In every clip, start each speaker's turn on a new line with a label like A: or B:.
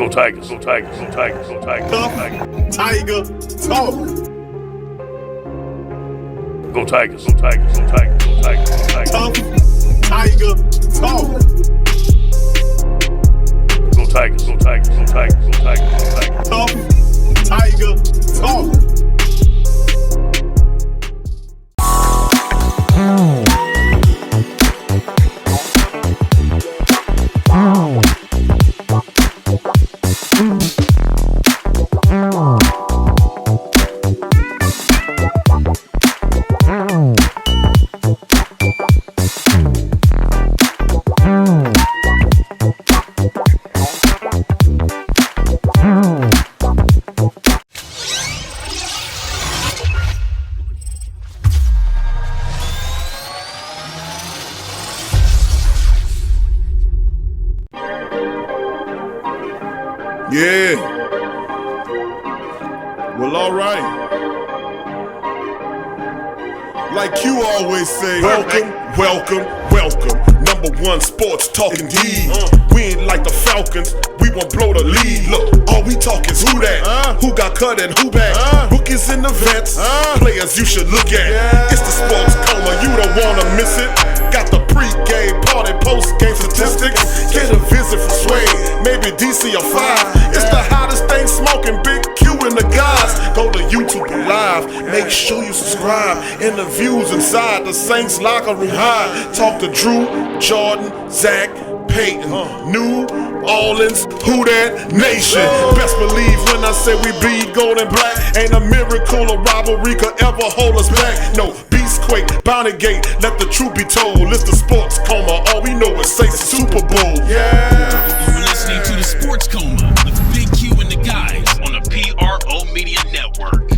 A: Go Tigers, go Tigers, go Tigers, go Tigers, go Tigers.
B: Tiger talk.
A: Go Tigers, go Tigers, go Tigers, go Tigers, go Tigers.
B: Tough Tiger talk.
A: Go Tigers, go Tigers, go Tigers, go Tigers, go Tigers.
B: Tough Tiger talk. Yeah. Well, all right. Like you always say, welcome, welcome, welcome. Number one sports talk indeed. We ain't like the Falcons, we won't blow the lead. Look, all we talk is who that, who got cut and who back. Rookies and the vets, players you should look at. It's the sports coma, you don't wanna miss it. Got the pre-game party, post-game statistics. Get a visit from Sway, maybe DC or 5. It's the hottest thing smoking, Big Q and the guys. Go to YouTube Live, make sure you subscribe. Interviews inside the Saints locker room high. Talk to Drew, Jordan, Zach, Peyton, New Orleans, who that nation. Best believe when I say we bleed gold and black. Ain't a miracle or rivalry could ever hold us back. No, Beastquake, Bounty Gate, let the truth be told. It's the sports coma, all we know is Saints Super Bowl. Yeah.
C: You're listening to the Sports Coma with Big Q and the guys on the PRO Media Network.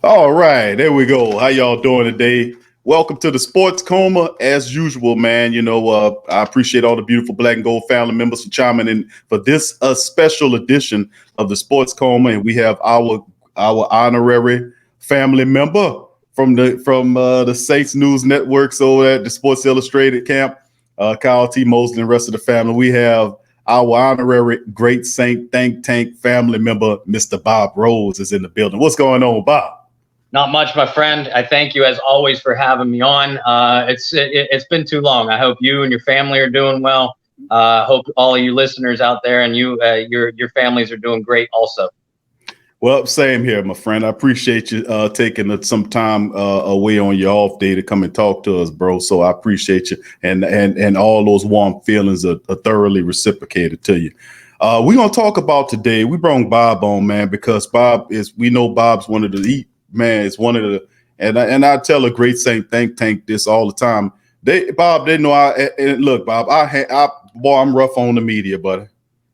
D: All right, there we go. How y'all doing today? Welcome to the Sports Coma. As usual, man, I appreciate all the beautiful Black and Gold family members for chiming in for this special edition of the Sports Coma. And we have our honorary family member from the Saints News Network, so at the Sports Illustrated camp, Kyle T. Mosley and the rest of the family. We have our honorary Great Saint Think Tank family member, Mr. Bob Rose, is in the building. What's going on, Bob?
E: Not much, my friend. I thank you as always for having me on. It's been too long. I hope you and your family are doing well. Hope all of you listeners out there and your families are doing great also.
D: Well, same here, my friend. I appreciate you taking some time away on your off day to come and talk to us, bro. So I appreciate you, and all those warm feelings are thoroughly reciprocated to you. We're gonna talk about today. We brought Bob on, man, because we know Bob's one of the it's one of the, and I tell a Great Saint Think Tank this all the time. They know look, Bob, I'm rough on the media, but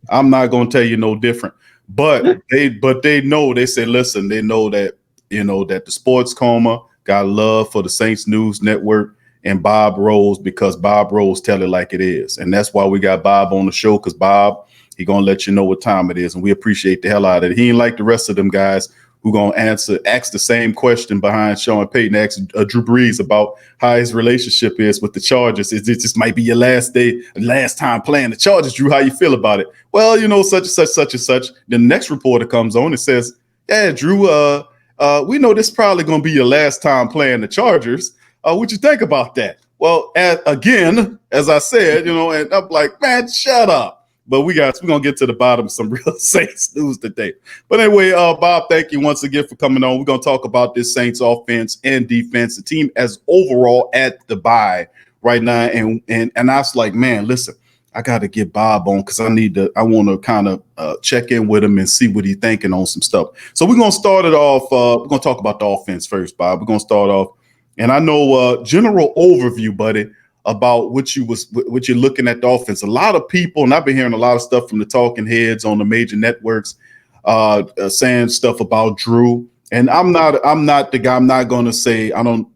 D: I'm not gonna tell you no different. But they know, they say, listen, they know that, that the Sports Coma got love for the Saints News Network and Bob Rose, because Bob Rose tell it like it is. And that's why we got Bob on the show, because Bob, he gonna let you know what time it is. And we appreciate the hell out of it. He ain't like the rest of them guys who gonna ask the same question behind Sean Payton, ask Drew Brees about how his relationship is with the Chargers. This might be your last time playing the Chargers, Drew. How you feel about it? Well, such and such, such and such. The next reporter comes on and says, yeah, Drew, we know this is probably gonna be your last time playing the Chargers. What you think about that? Well, again, as I said, and I'm like, man, shut up. But we're gonna get to the bottom of some real Saints news today. But anyway, Bob, thank you once again for coming on. We're gonna talk about this Saints offense and defense. The team as overall at the bye right now, and I was like, man, listen, I got to get Bob on because I want to kind of check in with him and see what he's thinking on some stuff. So we're gonna start it off. We're gonna talk about the offense first, Bob. We're gonna start off, and I know general overview, buddy, about what you're looking at the offense. A lot of people, and I've been hearing a lot of stuff from the talking heads on the major networks, saying stuff about Drew. And I'm not the guy. I'm not going to say I'm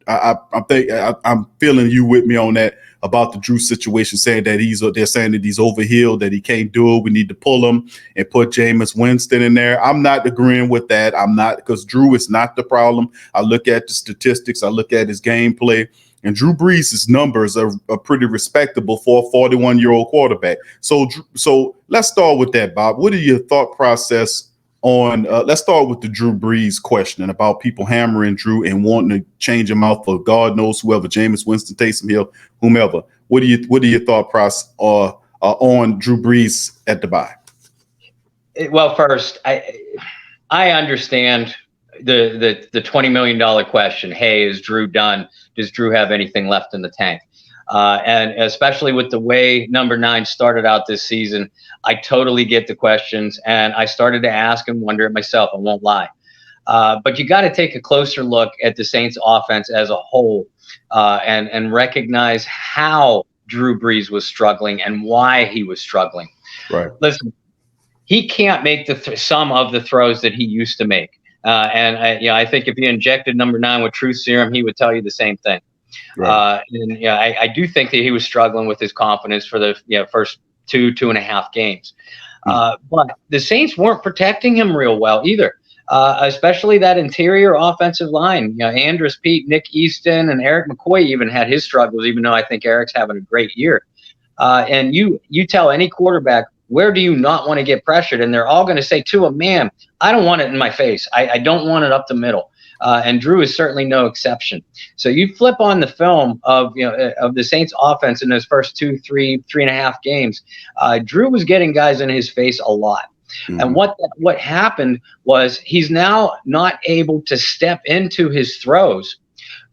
D: feeling you with me on that. about the Drew situation, saying that they're saying that he's overhealed, that he can't do it. We need to pull him and put Jameis Winston in there. I'm not agreeing with that. I'm not, because Drew is not the problem. I look at the statistics. I look at his gameplay. And Drew Brees' numbers are pretty respectable for a 41-year-old quarterback. So let's start with that, Bob. What are your thought process on let's start with the Drew Brees question about people hammering Drew and wanting to change him out for God knows whoever, Jameis Winston, Taysom Hill, whomever. What are your thought process on Drew Brees at the bye?
E: Well, first, I understand the $20 million question. Hey, is Drew done? Does Drew have anything left in the tank? And especially with the way number 9 started out this season, I totally get the questions, and I started to ask and wonder it myself. I won't lie. But you got to take a closer look at the Saints offense as a whole, and recognize how Drew Brees was struggling and why he was struggling.
D: Right.
E: Listen, he can't make some of the throws that he used to make. And I think if you injected number 9 with truth serum, he would tell you the same thing. Right. I do think that he was struggling with his confidence for the first 2.5 games. But the Saints weren't protecting him real well either, especially that interior offensive line. Andrus Peat, Nick Easton, and Eric McCoy even had his struggles, even though I think Eric's having a great year. And you tell any quarterback, where do you not want to get pressured? And they're all going to say to him, man, I don't want it in my face. I don't want it up the middle. And Drew is certainly no exception. So you flip on the film of the Saints offense in those first 3.5 games. Drew was getting guys in his face a lot. Mm-hmm. And what happened was he's now not able to step into his throws,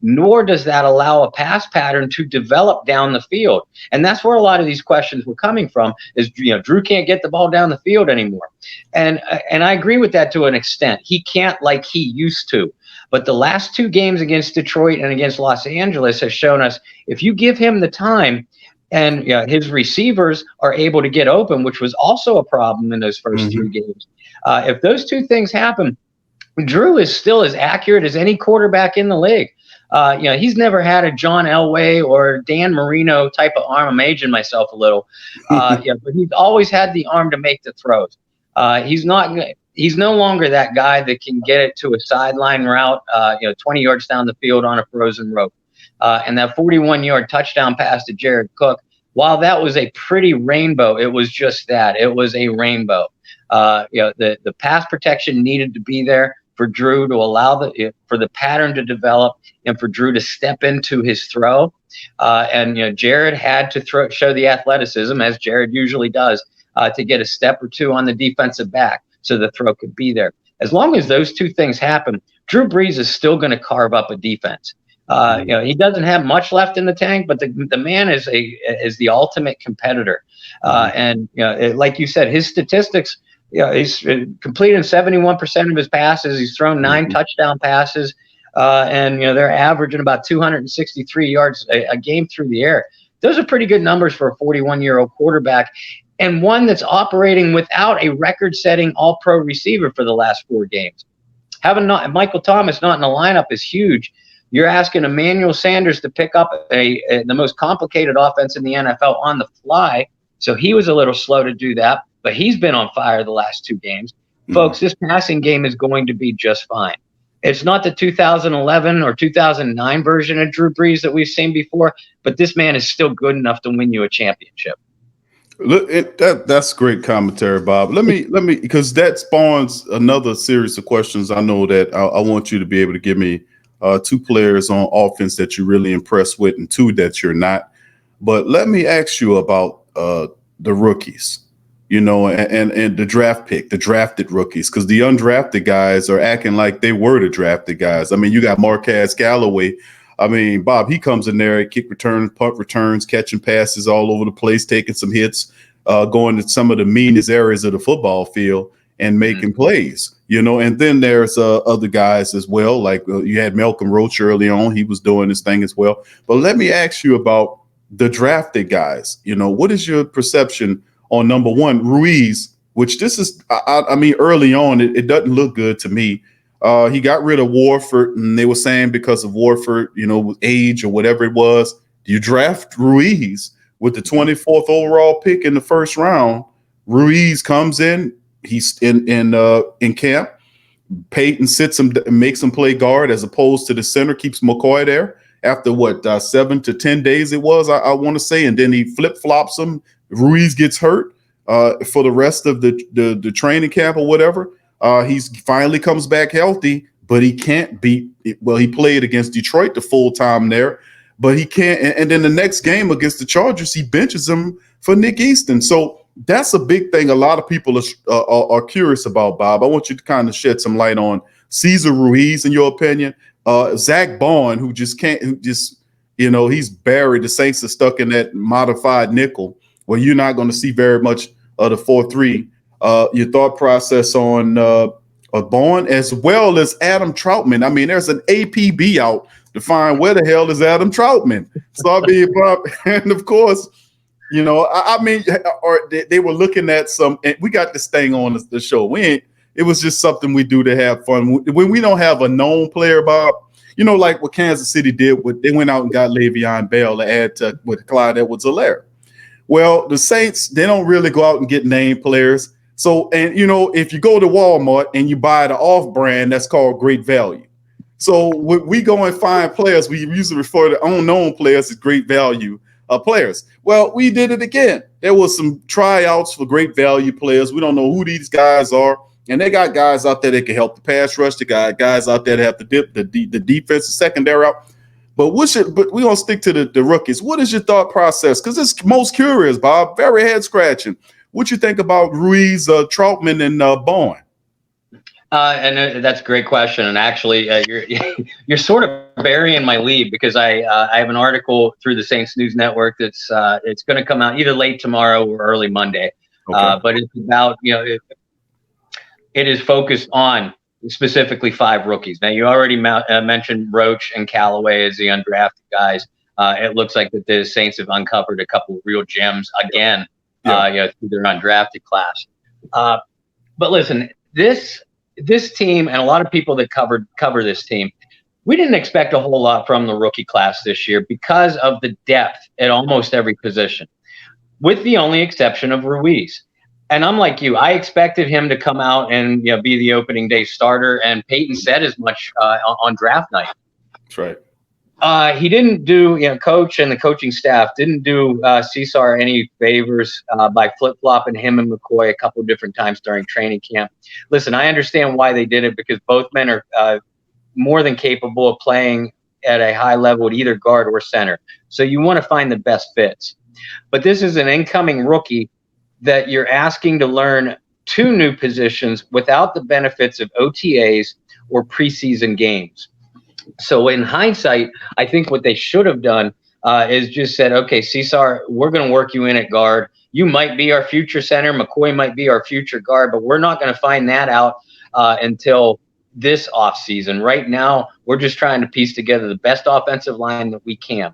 E: nor does that allow a pass pattern to develop down the field. And that's where a lot of these questions were coming from, is Drew can't get the ball down the field anymore. And I agree with that to an extent. He can't like he used to. But the last 2 games against Detroit and against Los Angeles has shown us, if you give him the time and his receivers are able to get open, which was also a problem in those first 3 games. If those 2 things happen, Drew is still as accurate as any quarterback in the league. He's never had a John Elway or Dan Marino type of arm. I'm aging myself a little. But he's always had the arm to make the throws. He's no longer that guy that can get it to a sideline route, 20 yards down the field on a frozen rope. And that 41-yard touchdown pass to Jared Cook, while that was a pretty rainbow, it was just that. It was a rainbow. The pass protection needed to be there for Drew to allow for the pattern to develop and for Drew to step into his throw. And Jared had to show the athleticism, as Jared usually does, to get a step or 2 on the defensive back so the throw could be there. As long as those 2 things happen, Drew Brees is still going to carve up a defense. He doesn't have much left in the tank, but the man is the ultimate competitor. And like you said, his statistics, he's completed 71% of his passes. He's thrown 9 touchdown passes, and they're averaging about 263 yards a game through the air. Those are pretty good numbers for a 41-year-old quarterback, and one that's operating without a record-setting All-Pro receiver for the last 4 games. Having Michael Thomas not in the lineup is huge. You're asking Emmanuel Sanders to pick up the most complicated offense in the NFL on the fly, so he was a little slow to do that, but he's been on fire the last 2 games. Folks, this passing game is going to be just fine. It's not the 2011 or 2009 version of Drew Brees that we've seen before, but this man is still good enough to win you a championship.
D: Look, that's great commentary, Bob. Let me because that spawns another series of questions. I know that I want you to be able to give me 2 players on offense that you're really impressed with and 2 that you're not. But let me ask you about the rookies, and the draft pick, the drafted rookies, because the undrafted guys are acting like they were the drafted guys. I mean, you got Marquez Callaway. I mean, Bob, he comes in there, kick returns, punt returns, catching passes all over the place, taking some hits, going to some of the meanest areas of the football field and making plays, and then there's other guys as well. Like you had Malcolm Roach early on. He was doing his thing as well. But let me ask you about the drafted guys. What is your perception on number 1, Ruiz, which this is, I mean, early on, it doesn't look good to me. He got rid of Warford, and they were saying because of Warford, with age or whatever it was, You draft Ruiz with the 24th overall pick in the first round. Ruiz comes in. He's in camp. Peyton sits him, makes him play guard as opposed to the center, keeps McCoy there after 7 to 10 days it was, I want to say. And then he flip-flops him. Ruiz gets hurt for the rest of the training camp or whatever. He finally comes back healthy, but he can't beat – well, he played against Detroit the full time there, but he can't – and then the next game against the Chargers, he benches him for Nick Easton. So that's a big thing a lot of people are curious about, Bob. I want you to kind of shed some light on Cesar Ruiz, in your opinion. Zach Bond, he's buried. The Saints are stuck in that modified nickel where you're not going to see very much of the 4-3. Your thought process on Bond as well as Adam Troutman. I mean, there's an APB out to find where the hell is Adam Troutman. So I mean, Bob, and of course, they were looking at some, and we got this thing on the show. It was just something we do to have fun. When we don't have a known player, Bob, like what Kansas City did, they went out and got Le'Veon Bell to add to with Clyde Edwards-Helaire. Well, the Saints, they don't really go out and get named players. So, and if you go to Walmart and you buy the off-brand, that's called great value. So when we go and find players, we usually refer to unknown players as great value players. Well, we did it again. There was some tryouts for great value players. We don't know who these guys are, and they got guys out there that can help the pass rush. They got guys out there that have to dip the defensive secondary out. But we're gonna stick to the rookies. What is your thought process? Because it's most curious, Bob. Very head scratching. What you think about Ruiz, Troutman, and Bond?
E: And that's a great question. And actually, you're sort of burying my lead because I have an article through the Saints News Network that's it's going to come out either late tomorrow or early Monday. Okay. But it's about it is focused on specifically 5 rookies. Now you already mentioned Roach and Callaway as the undrafted guys. It looks like that the Saints have uncovered a couple of real gems again. Through their undrafted class. But listen, this team and a lot of people that cover this team, we didn't expect a whole lot from the rookie class this year because of the depth at almost every position, with the only exception of Ruiz. And I'm like you, I expected him to come out and be the opening day starter, and Peyton said as much on draft night.
D: That's right.
E: He didn't do, coach and the coaching staff didn't do Cesar any favors by flip-flopping him and McCoy a couple of different times during training camp. Listen, I understand why they did it because both men are more than capable of playing at a high level at either guard or center. So you want to find the best fits. But this is an incoming rookie that you're asking to learn 2 new positions without the benefits of OTAs or preseason games. So in hindsight, I think what they should have done is just said, okay, Cesar, we're going to work you in at guard. You might be our future center. McCoy might be our future guard, but we're not going to find that out until this offseason. Right now, we're just trying to piece together the best offensive line that we can.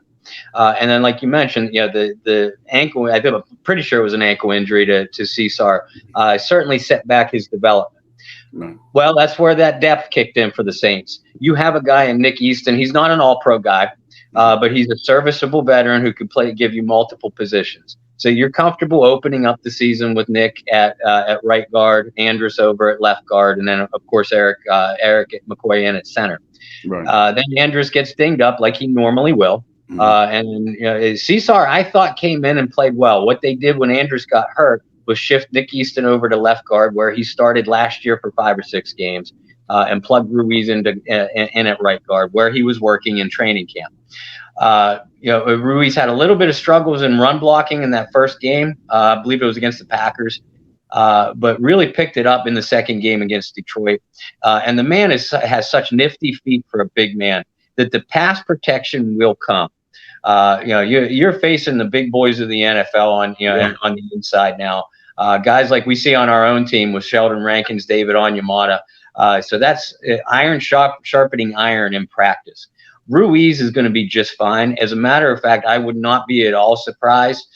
E: And then, like you mentioned, the ankle, I'm pretty sure it was an ankle injury to Cesar, certainly set back his development. No. Well, that's where that depth kicked in for the Saints. You have a guy in Nick Easton. He's not an all-pro guy, but he's a serviceable veteran who could give you multiple positions. So you're comfortable opening up the season with Nick at right guard, Andrus over at left guard, and then, of course, Eric McCoy in at center. Right. Then Andrus gets dinged up like he normally will. And Cesar, I thought, came in and played well. What they did when Andrus got hurt was shift Nick Easton over to left guard, where he started last year for 5 or 6 games, and plugged Ruiz in at right guard, where he was working in training camp. Ruiz had a little bit of struggles in run blocking in that first game. I believe it was against the Packers, but really picked it up in the second game against Detroit. And the man has such nifty feet for a big man that the pass protection will come. You're facing the big boys of the NFL on the inside now. Guys like we see on our own team with Sheldon Rankins, David Onyemata. So that's iron sharpening iron in practice. Ruiz is going to be just fine. As a matter of fact, I would not be at all surprised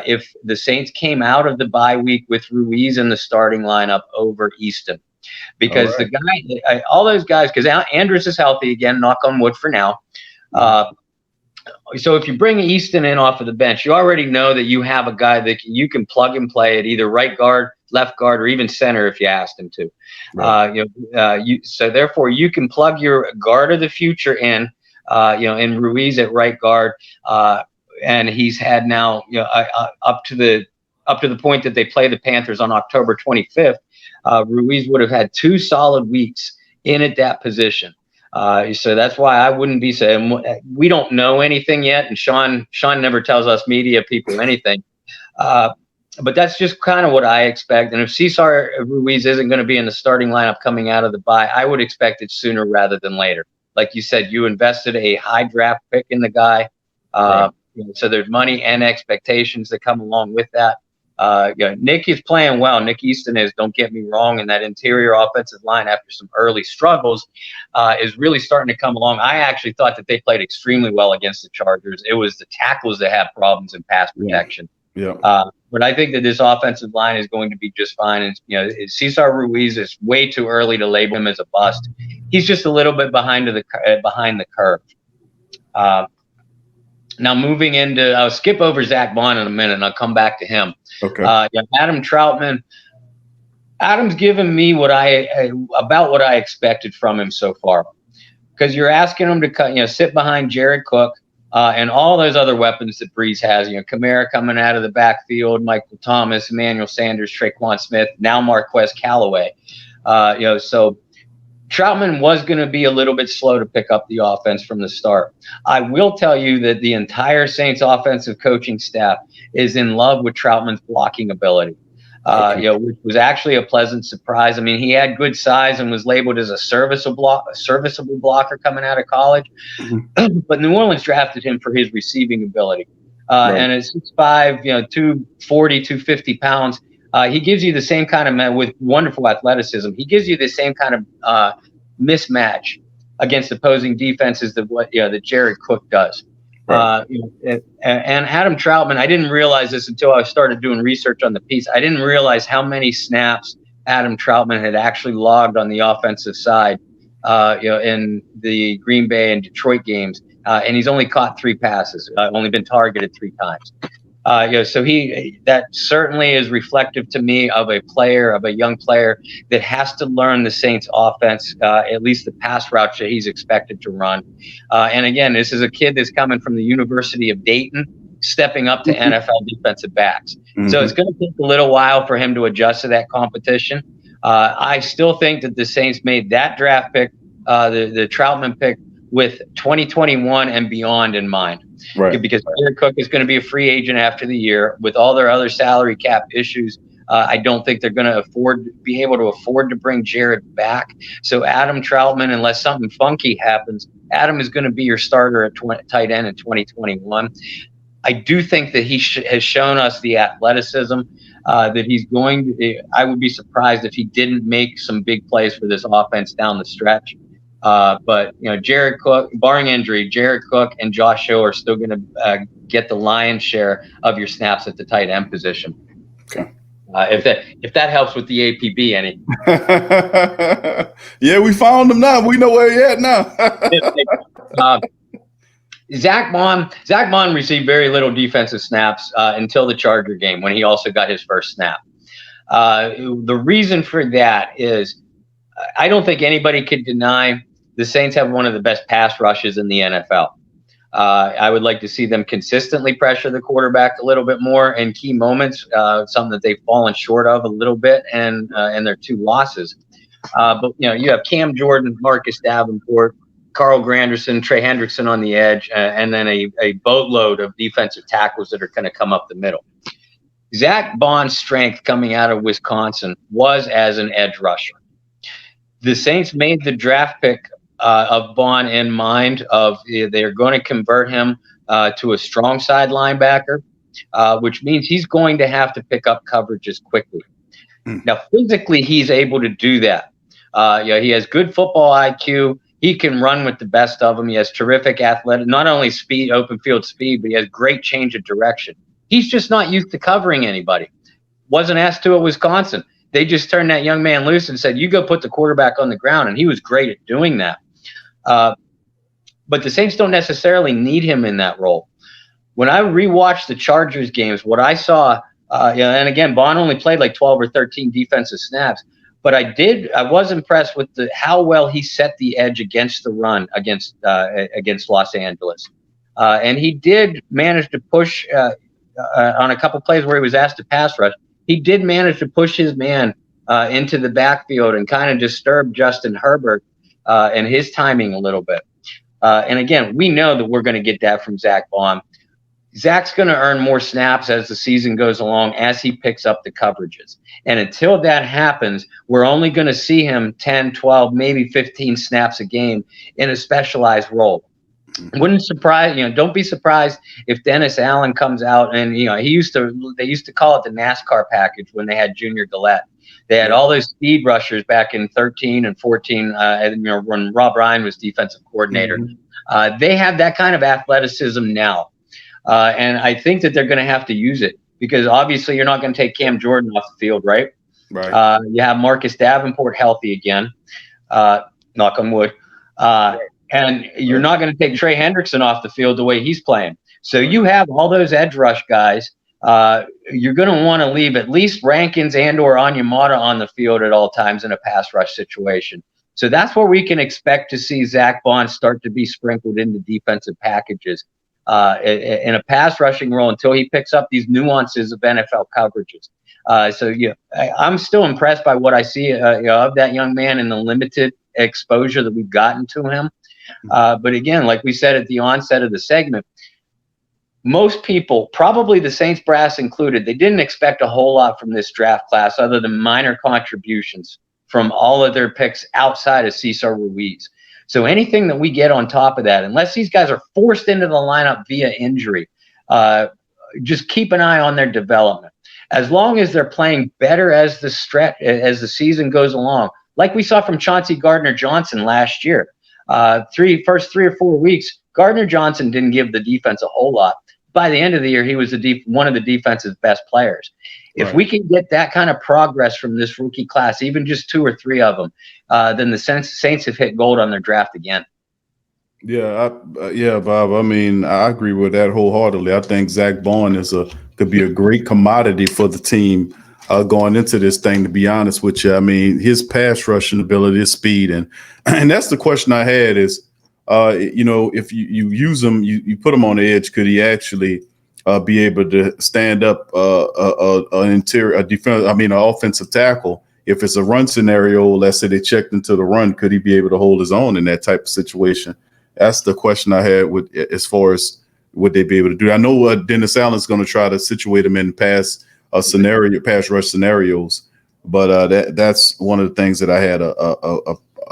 E: if the Saints came out of the bye week with Ruiz in the starting lineup over Easton. Because the guy, all those guys, because Andrus is healthy again, knock on wood for now. So if you bring Easton in off of the bench, you already know that you have a guy that you can plug and play at either right guard, left guard, or even center if you asked him to.
D: Right.
E: So therefore, you can plug your guard of the future in, in Ruiz at right guard, and he's had now, up to the point that they play the Panthers on October 25th. Ruiz would have had 2 solid weeks in at that position. So that's why I wouldn't be saying we don't know anything yet, and Sean never tells us media people anything. But that's just kind of what I expect. And if Cesar Ruiz isn't going to be in the starting lineup coming out of the bye, I would expect it sooner rather than later. Like you said, you invested a high draft pick in the guy,
D: Right.
E: so there's money and expectations that come along with that. Nick is playing well. Nick Easton is, don't get me wrong, and that interior offensive line after some early struggles is really starting to come along. I actually thought that they played extremely well against the Chargers. It was the tackles that had problems in pass protection.
D: Yeah.
E: But I think that this offensive line is going to be just fine. And Cesar Ruiz is way too early to label him as a bust. He's just a little bit behind the curve. Now moving into, I'll skip over Zach Bond in a minute, and I'll come back to him.
D: Okay.
E: Adam Troutman. Adam's given me about what I expected from him so far, because you're asking him to sit behind Jared Cook and all those other weapons that Breeze has. Kamara coming out of the backfield, Michael Thomas, Emmanuel Sanders, Traquan Smith, now Marquez Callaway. So Troutman was going to be a little bit slow to pick up the offense from the start. I will tell you that the entire Saints offensive coaching staff is in love with Troutman's blocking ability, which was actually a pleasant surprise. I mean, he had good size and was labeled as a serviceable blocker coming out of college, but New Orleans drafted him for his receiving ability. And at 6'5", 240, 250 pounds, he gives you the same kind of, with wonderful athleticism, he gives you the same kind of mismatch against opposing defenses that Jared Cook does. Right. And Adam Troutman, I didn't realize this until I started doing research on the piece. I didn't realize how many snaps Adam Troutman had actually logged on the offensive side, in the Green Bay and Detroit games. And he's only caught 3 passes, only been targeted 3 times. So that certainly is reflective to me of a young player that has to learn the Saints offense, at least the pass routes that he's expected to run. And again, this is a kid that's coming from the University of Dayton, stepping up to NFL defensive backs. Mm-hmm. So it's going to take a little while for him to adjust to that competition. I still think that the Saints made that draft pick, the Troutman pick, with 2021 and beyond in mind. Right. Because Jared Cook is going to be a free agent after the year. With all their other salary cap issues, I don't think they're going to be able to afford to bring Jared back. So Adam Troutman, unless something funky happens, Adam is going to be your starter at tight end in 2021. I do think that he has shown us the athleticism that he's going to. I would be surprised if he didn't make some big plays for this offense down the stretch. But Jared Cook, barring injury, Jared Cook and Josh Hill are still going to get the lion's share of your snaps at the tight end position.
D: Okay.
E: If that helps with the APB, any.
D: Yeah, we found him now. We know where he at now.
E: Zach Bond received very little defensive snaps until the Charger game, when he also got his first snap. The reason for that is I don't think anybody could deny the Saints have one of the best pass rushes in the NFL. I would like to see them consistently pressure the quarterback a little bit more in key moments, something that they've fallen short of a little bit in their 2 losses. But you have Cam Jordan, Marcus Davenport, Carl Granderson, Trey Hendrickson on the edge, and then a boatload of defensive tackles that are going to come up the middle. Zach Bond's strength coming out of Wisconsin was as an edge rusher. The Saints made the draft pick of Bond in mind of they're going to convert him to a strong side linebacker, which means he's going to have to pick up coverages quickly. Now, physically, he's able to do that. He has good football IQ. He can run with the best of them. He has terrific athletic, not only speed, open field speed, but he has great change of direction. He's just not used to covering anybody. Wasn't asked to at Wisconsin. They just turned that young man loose and said, you go put the quarterback on the ground. And he was great at doing that. but the Saints don't necessarily need him in that role. When I rewatched the Chargers games, what I saw, and again, Bond only played like 12 or 13 defensive snaps, but I was impressed with how well he set the edge against the run against Los Angeles. And he did manage to push on a couple plays where he was asked to pass rush. He did manage to push his man into the backfield and kind of disturb Justin Herbert and his timing a little bit. And again, we know that we're going to get that from Zach Baum. Zach's going to earn more snaps as the season goes along as he picks up the coverages. And until that happens, we're only going to see him 10, 12, maybe 15 snaps a game in a specialized role. Wouldn't surprise, don't be surprised if Dennis Allen comes out and, they used to call it the NASCAR package when they had Junior Gillette. They had all those speed rushers back in 13 and 14, when Rob Ryan was defensive coordinator. They have that kind of athleticism now. And I think that they're going to have to use it because obviously you're not going to take Cam Jordan off the field, right?
D: Right.
E: You have Marcus Davenport healthy again, knock on wood. And you're not going to take Trey Hendrickson off the field the way he's playing. So you have all those edge rush guys. You're going to want to leave at least Rankins and or Onyemata on the field at all times in a pass rush situation. So that's where we can expect to see Zach Bond start to be sprinkled into defensive packages in a pass rushing role until he picks up these nuances of NFL coverages. I'm still impressed by what I see of that young man in the limited exposure that we've gotten to him. But again, like we said at the onset of the segment, most people, probably the Saints brass included, they didn't expect a whole lot from this draft class other than minor contributions from all of their picks outside of Cesar Ruiz. So anything that we get on top of that, unless these guys are forced into the lineup via injury, just keep an eye on their development. As long as they're playing better as the season goes along, like we saw from Chauncey Gardner-Johnson last year. First 3 or 4 weeks, Gardner-Johnson didn't give the defense a whole lot. By the end of the year, he was one of the defense's best players. If we can get that kind of progress from this rookie class, even just 2 or 3 of them, then the Saints have hit gold on their draft again.
D: Yeah, Bob. I mean, I agree with that wholeheartedly. I think Zach Bond could be a great commodity for the team going into this thing. To be honest with you, I mean, his pass rushing ability, his speed, and that's the question I had is, if you use him, you put him on the edge, could he actually be able to stand up an offensive tackle? If it's a run scenario, let's say they checked into the run, could he be able to hold his own in that type of situation? That's the question I had with as far as would they be able to do. I know Dennis Allen's going to try to situate him in pass rush scenarios, but that's one of the things that I had.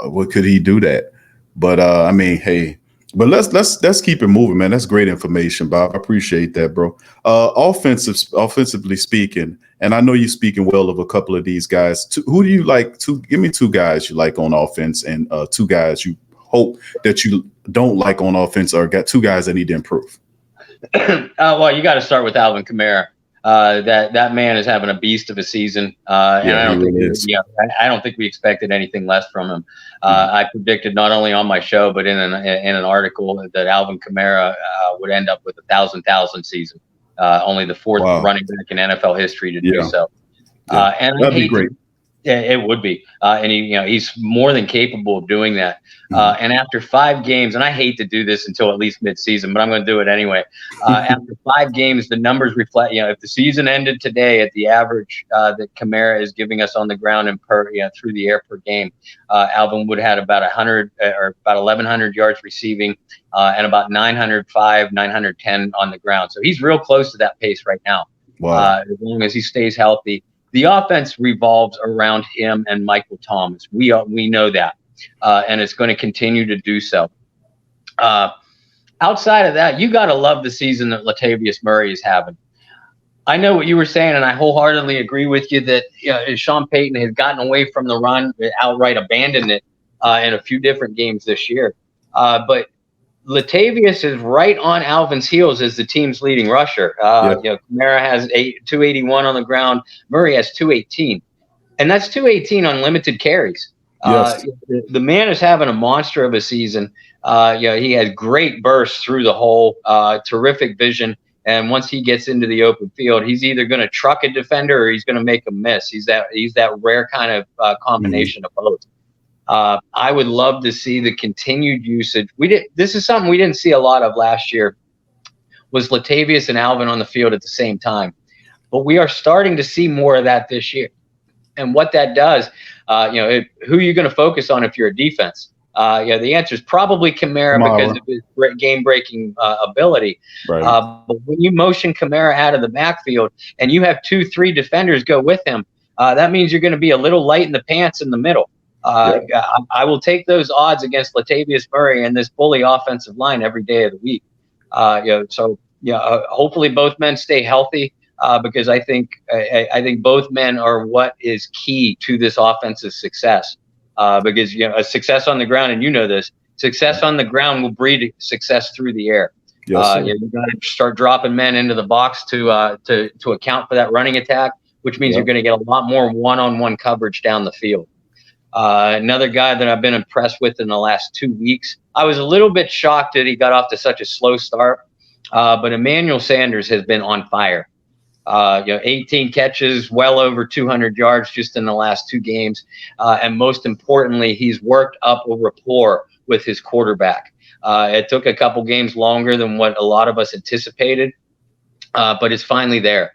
D: What could he do that? But I mean, hey. But let's keep it moving, man. That's great information, Bob. I appreciate that, bro. Offensively speaking, and I know you're speaking well of a couple of these guys. Who do you like? Give me 2 guys you like on offense, and 2 guys you hope that you don't like on offense, or got 2 guys that need to improve.
E: Well, you got to start with Alvin Kamara. That man is having a beast of a season, and I don't think we expected anything less from him. I predicted not only on my show but in an article that Alvin Kamara would end up with 1,000 season, only the 4th running back in NFL history to do so. And that'd be great. It would be, and he's more than capable of doing that. And after 5 games, and I hate to do this until at least midseason, but I'm going to do it anyway. After 5 games, the numbers reflect. If the season ended today at the average that Kamara is giving us on the ground and through the air per game, Alvin would have had about 100 or about 1,100 yards receiving and about 905, 910 on the ground. So he's real close to that pace right now. Wow. As long as he stays healthy. The offense revolves around him and Michael Thomas. We know that, and it's going to continue to do so. Outside of that, you got to love the season that Latavius Murray is having. I know what you were saying, and I wholeheartedly agree with you that Sean Payton has gotten away from the run, outright abandoned it in a few different games this year. But Latavius is right on Alvin's heels as the team's leading rusher. Kamara has 281 on the ground. Murray has 218, and that's 218 on limited carries. Yes. The man is having a monster of a season. He had great bursts through the hole, terrific vision. And once he gets into the open field, he's either going to truck a defender or he's going to make a miss. He's that rare kind of combination of both. I would love to see the continued usage. This is something we didn't see a lot of last year, was Latavius and Alvin on the field at the same time. But we are starting to see more of that this year. And what that does, who are you going to focus on if you're a defense? The answer is probably Kamara because of his game-breaking ability.
D: Right.
E: But when you motion Kamara out of the backfield and you have 2-3 defenders go with him, that means you're going to be a little light in the pants in the middle. I will take those odds against Latavius Murray and this bully offensive line every day of the week. Hopefully both men stay healthy because I think both men are what is key to this offense's success. Because a success on the ground, and this, success on the ground will breed success through the air.
D: Yes,
E: you got to start dropping men into the box to account for that running attack, which means you're going to get a lot more one-on-one coverage down the field. Another guy that I've been impressed with in the last 2 weeks, I was a little bit shocked that he got off to such a slow start, but Emmanuel Sanders has been on fire. 18 catches, well over 200 yards just in the last 2 games. And most importantly, he's worked up a rapport with his quarterback. It took a couple games longer than what a lot of us anticipated, but it's finally there.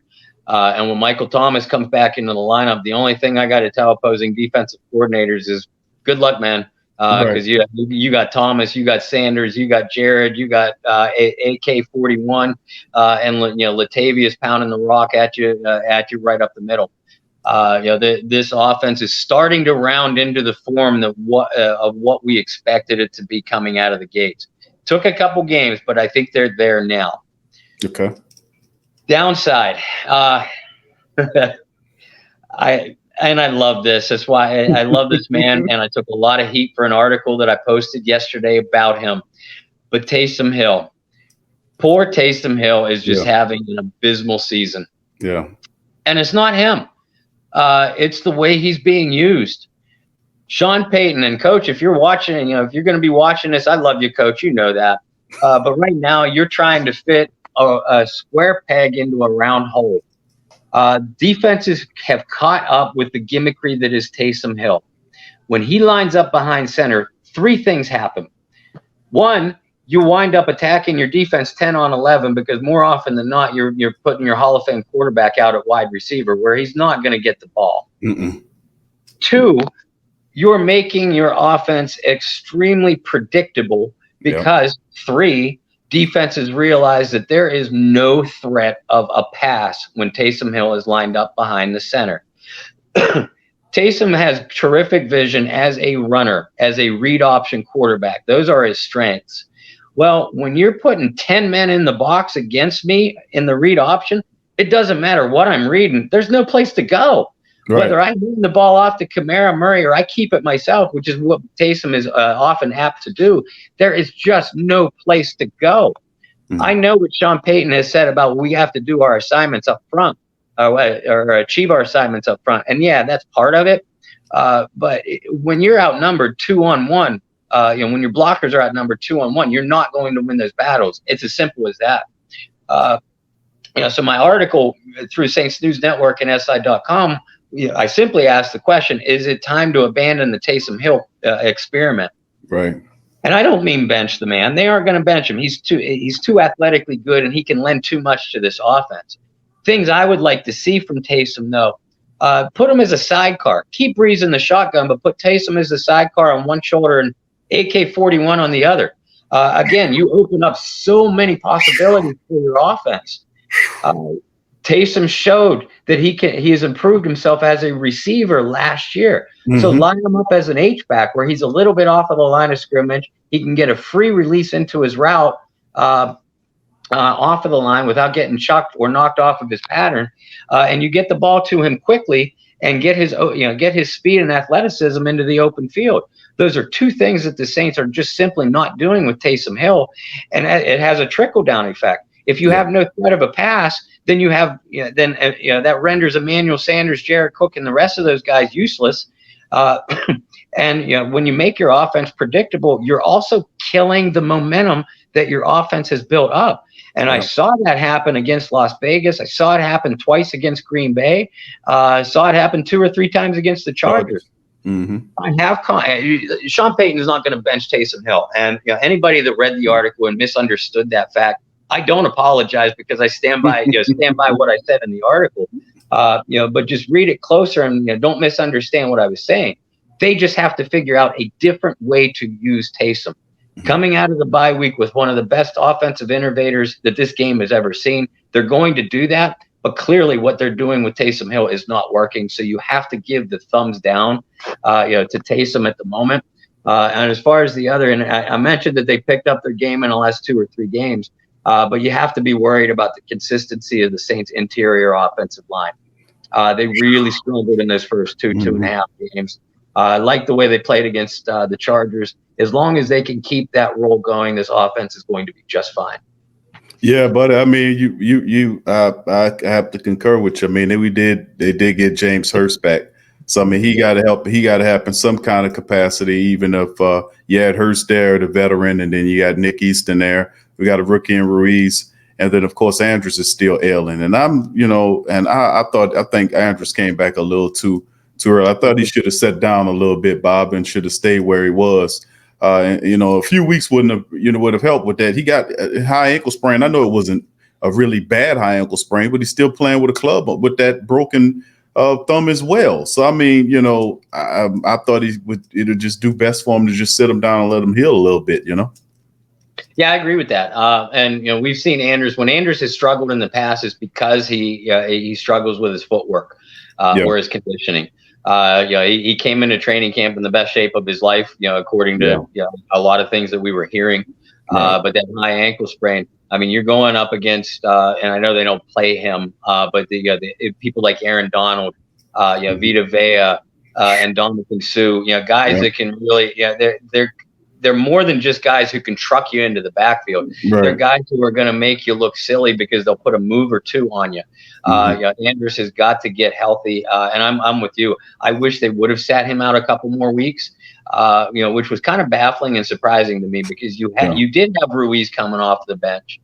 E: And when Michael Thomas comes back into the lineup, the only thing I got to tell opposing defensive coordinators is good luck, man. Because you got Thomas, you got Sanders, you got Jared, you got AK-41, and Latavius pounding the rock at you right up the middle. This offense is starting to round into the form of what we expected it to be coming out of the gates. Took a couple games, but I think they're there now.
D: Okay.
E: Downside, I love this. That's why I love this man, and I took a lot of heat for an article that I posted yesterday about him. But Taysom Hill, poor Taysom Hill is just having an abysmal season.
D: Yeah.
E: And it's not him. It's the way he's being used. Sean Payton, and Coach, if you're watching, if you're going to be watching this, I love you, Coach. You know that. But right now you're trying to fit a square peg into a round hole. Defenses have caught up with the gimmickry that is Taysom Hill. When he lines up behind center, 3 things happen. 1, you wind up attacking your defense 10 on 11 because more often than not, you're putting your Hall of Fame quarterback out at wide receiver where he's not going to get the ball. 2, you're making your offense extremely predictable because 3, defenses realize that there is no threat of a pass when Taysom Hill is lined up behind the center. Taysom has terrific vision as a runner, as a read option quarterback. Those are his strengths. Well, when you're putting 10 men in the box against me in the read option, it doesn't matter what I'm reading. There's no place to go. Right. Whether I hand the ball off to Kamara Murray or I keep it myself, which is what Taysom is often apt to do, there is just no place to go. I know what Sean Payton has said about we have to do our assignments up front or achieve our assignments up front. And that's part of it. But when you're outnumbered 2-on-1, when your blockers are outnumbered 2-on-1, you're not going to win those battles. It's as simple as that. So my article through Saints News Network and SI.com, I simply asked the question, is it time to abandon the Taysom Hill experiment?
D: Right.
E: And I don't mean bench the man. They aren't going to bench him. He's too athletically good, and he can lend too much to this offense. Things I would like to see from Taysom, though, put him as a sidecar. Keep Breeze in the shotgun, but put Taysom as the sidecar on one shoulder and AK-41 on the other. Again, you open up so many possibilities for your offense. Taysom showed that he has improved himself as a receiver last year. So line him up as an H-back where he's a little bit off of the line of scrimmage. He can get a free release into his route off of the line without getting chucked or knocked off of his pattern. And you get the ball to him quickly and get his speed and athleticism into the open field. Those are 2 things that the Saints are just simply not doing with Taysom Hill. And it has a trickle-down effect. If you have no threat of a pass, then that renders Emmanuel Sanders, Jared Cook, and the rest of those guys useless. And when you make your offense predictable, you're also killing the momentum that your offense has built up. And I saw that happen against Las Vegas. I saw it happen twice against Green Bay. I saw it happen 2 or 3 times against the Chargers.
D: Mm-hmm.
E: Sean Payton is not going to bench Taysom Hill. And anybody that read the article and misunderstood that fact, I don't apologize, because I stand by what I said in the article. But just read it closer and don't misunderstand what I was saying. They just have to figure out a different way to use Taysom. Coming out of the bye week with one of the best offensive innovators that this game has ever seen, they're going to do that. But clearly what they're doing with Taysom Hill is not working. So you have to give the thumbs down to Taysom at the moment. And as far as the other, and I mentioned that they picked up their game in the last 2 or 3 games, but you have to be worried about the consistency of the Saints' interior offensive line. They really struggled in those first 2.5 games. I like the way they played against the Chargers. As long as they can keep that roll going, this offense is going to be just fine.
D: Yeah, but I mean, I have to concur with you. I mean, they did get James Hurst back. So I mean, he got to help. He got to help in some kind of capacity. Even if you had Hurst there, the veteran, and then you got Nick Easton there. We got a rookie in Ruiz, and then of course Andrews is still ailing. And I think Andrews came back a little too early. I thought he should have sat down a little bit, Bob, and should have stayed where he was. A few weeks would have helped with that. He got a high ankle sprain. I know it wasn't a really bad high ankle sprain, but he's still playing with a club with that broken thumb as well. So I mean, I thought it'd just do best for him to just sit him down and let him heal a little bit.
E: Yeah, I agree with that. And we've seen Andrews, when Andrews has struggled in the past, is because he struggles with his footwork or his conditioning. He came into training camp in the best shape of his life, according to a lot of things that we were hearing. But that high ankle sprain, I mean, you're going up against, and I know they don't play him, but the people like Aaron Donald, Vita Vea, and Dominican Sue, guys that can really, they're more than just guys who can truck you into the backfield. Right. They're guys who are going to make you look silly because they'll put a move or two on you. Andrews has got to get healthy, and I'm with you. I wish they would have sat him out a couple more weeks, which was kind of baffling and surprising to me, because you did have Ruiz coming off the bench,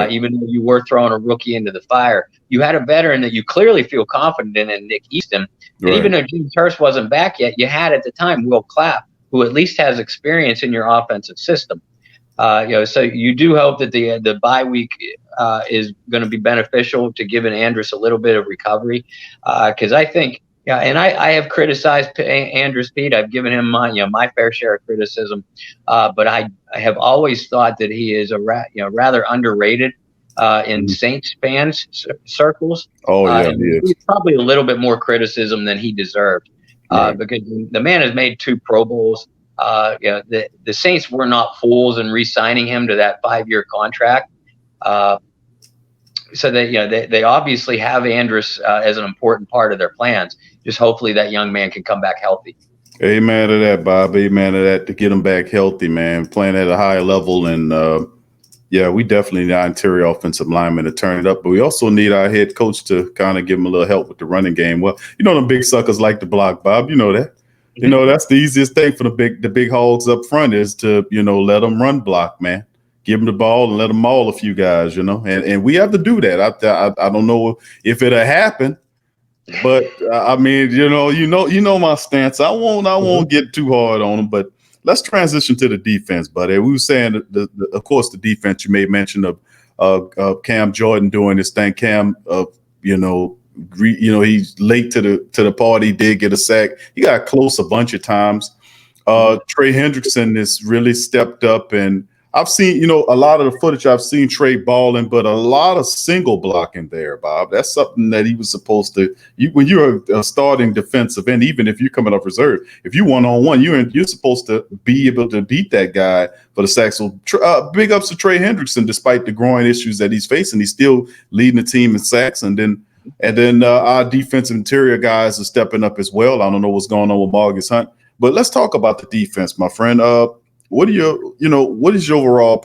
E: even though you were throwing a rookie into the fire. You had a veteran that you clearly feel confident in Nick Easton, and even though James Hurst wasn't back yet, you had at the time Will Clapp, who at least has experience in your offensive system. So you do hope that the bye week is going to be beneficial to giving Andrews a little bit of recovery, because I think, and I have criticized Andrews, Pete. I've given him my fair share of criticism, but I have always thought that he is rather underrated in Saints fans circles.
D: Oh yeah,
E: he's probably a little bit more criticism than he deserved. Because the man has made 2 Pro Bowls. The Saints were not fools in re-signing him to that 5-year contract. So they obviously have Andrews as an important part of their plans. Just hopefully that young man can come back healthy.
D: Amen to that, Bob. Amen to that, to get him back healthy, man. Playing at a high level, and we definitely need our interior offensive lineman to turn it up, but we also need our head coach to kind of give him a little help with the running game. Well, them big suckers like to block, Bob. You know that. That's the easiest thing for the big hogs up front is to let them run block, man. Give them the ball and let them maul a few guys, and we have to do that. I don't know if it'll happen, but I mean, you know my stance. I won't get too hard on them, but. Let's transition to the defense, buddy. We were saying, of course, the defense. You made mention of Cam Jordan doing his thing. Cam, he's late to the party. Did get a sack. He got close a bunch of times. Trey Hendrickson has really stepped up, and I've seen, a lot of the footage. I've seen Trey balling, but a lot of single blocking there, Bob. That's something that he was supposed to. When you're a starting defensive end, even if you're coming off reserve, if you 1-on-1, you're supposed to be able to beat that guy for the sack. So big ups to Trey Hendrickson, despite the growing issues that he's facing. He's still leading the team in sacks, and then our defensive interior guys are stepping up as well. I don't know what's going on with Marcus Hunt, but let's talk about the defense, my friend. What is your overall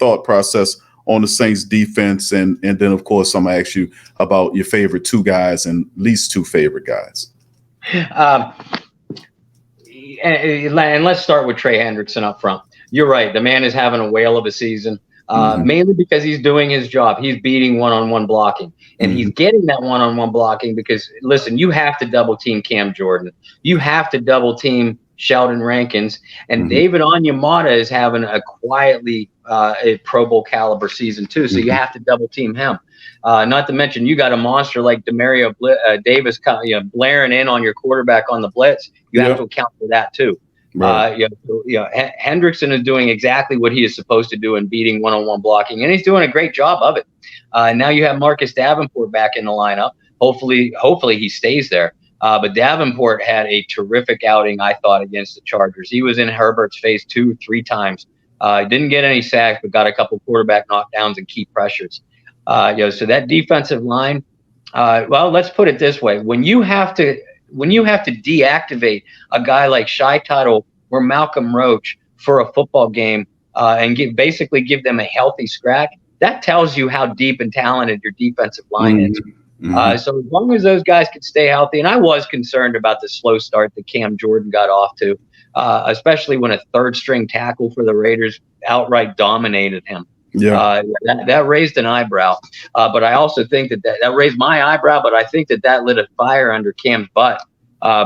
D: thought process on the Saints defense? And then, of course, I'm going to ask you about your favorite 2 guys and least 2 favorite guys.
E: and let's start with Trey Hendrickson up front. You're right. The man is having a whale of a season, mainly because he's doing his job. He's beating one-on-one blocking, and he's getting that one-on-one blocking because, listen, you have to double team Cam Jordan. You have to double team Sheldon Rankins, and David Onyemata is having a quietly a Pro Bowl caliber season too. So you have to double team him. Not to mention you got a monster like Demario Davis, blaring in on your quarterback on the blitz. You have to account for that too. Right. Hendrickson is doing exactly what he is supposed to do in beating one-on-one blocking, and he's doing a great job of it. Now you have Marcus Davenport back in the lineup. Hopefully he stays there. But Davenport had a terrific outing, I thought, against the Chargers. He was in Herbert's face 2-3 times. Didn't get any sacks, but got a couple quarterback knockdowns and key pressures. So that defensive line. Well, let's put it this way: when you have to deactivate a guy like Shy Tuttle or Malcolm Roach for a football game and basically give them a healthy scratch, that tells you how deep and talented your defensive line is. So as long as those guys can stay healthy, and I was concerned about the slow start that Cam Jordan got off to, especially when a third-string tackle for the Raiders outright dominated him. Yeah, that raised an eyebrow. But I also think that raised my eyebrow. But I think that lit a fire under Cam's butt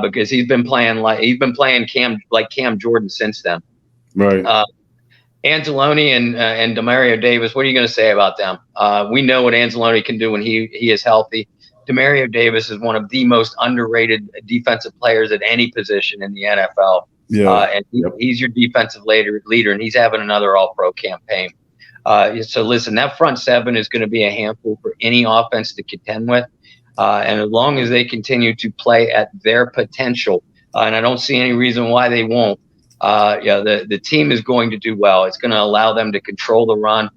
E: because he's been playing Cam Jordan since then. Right. Anzalone and Demario Davis. What are you going to say about them? We know what Anzalone can do when he is healthy. Demario Davis is one of the most underrated defensive players at any position in the NFL. Yeah, and he's your defensive leader, and he's having another All-Pro campaign. So listen, that front seven is going to be a handful for any offense to contend with. And as long as they continue to play at their potential, and I don't see any reason why they won't, the team is going to do well. It's going to allow them to control the run.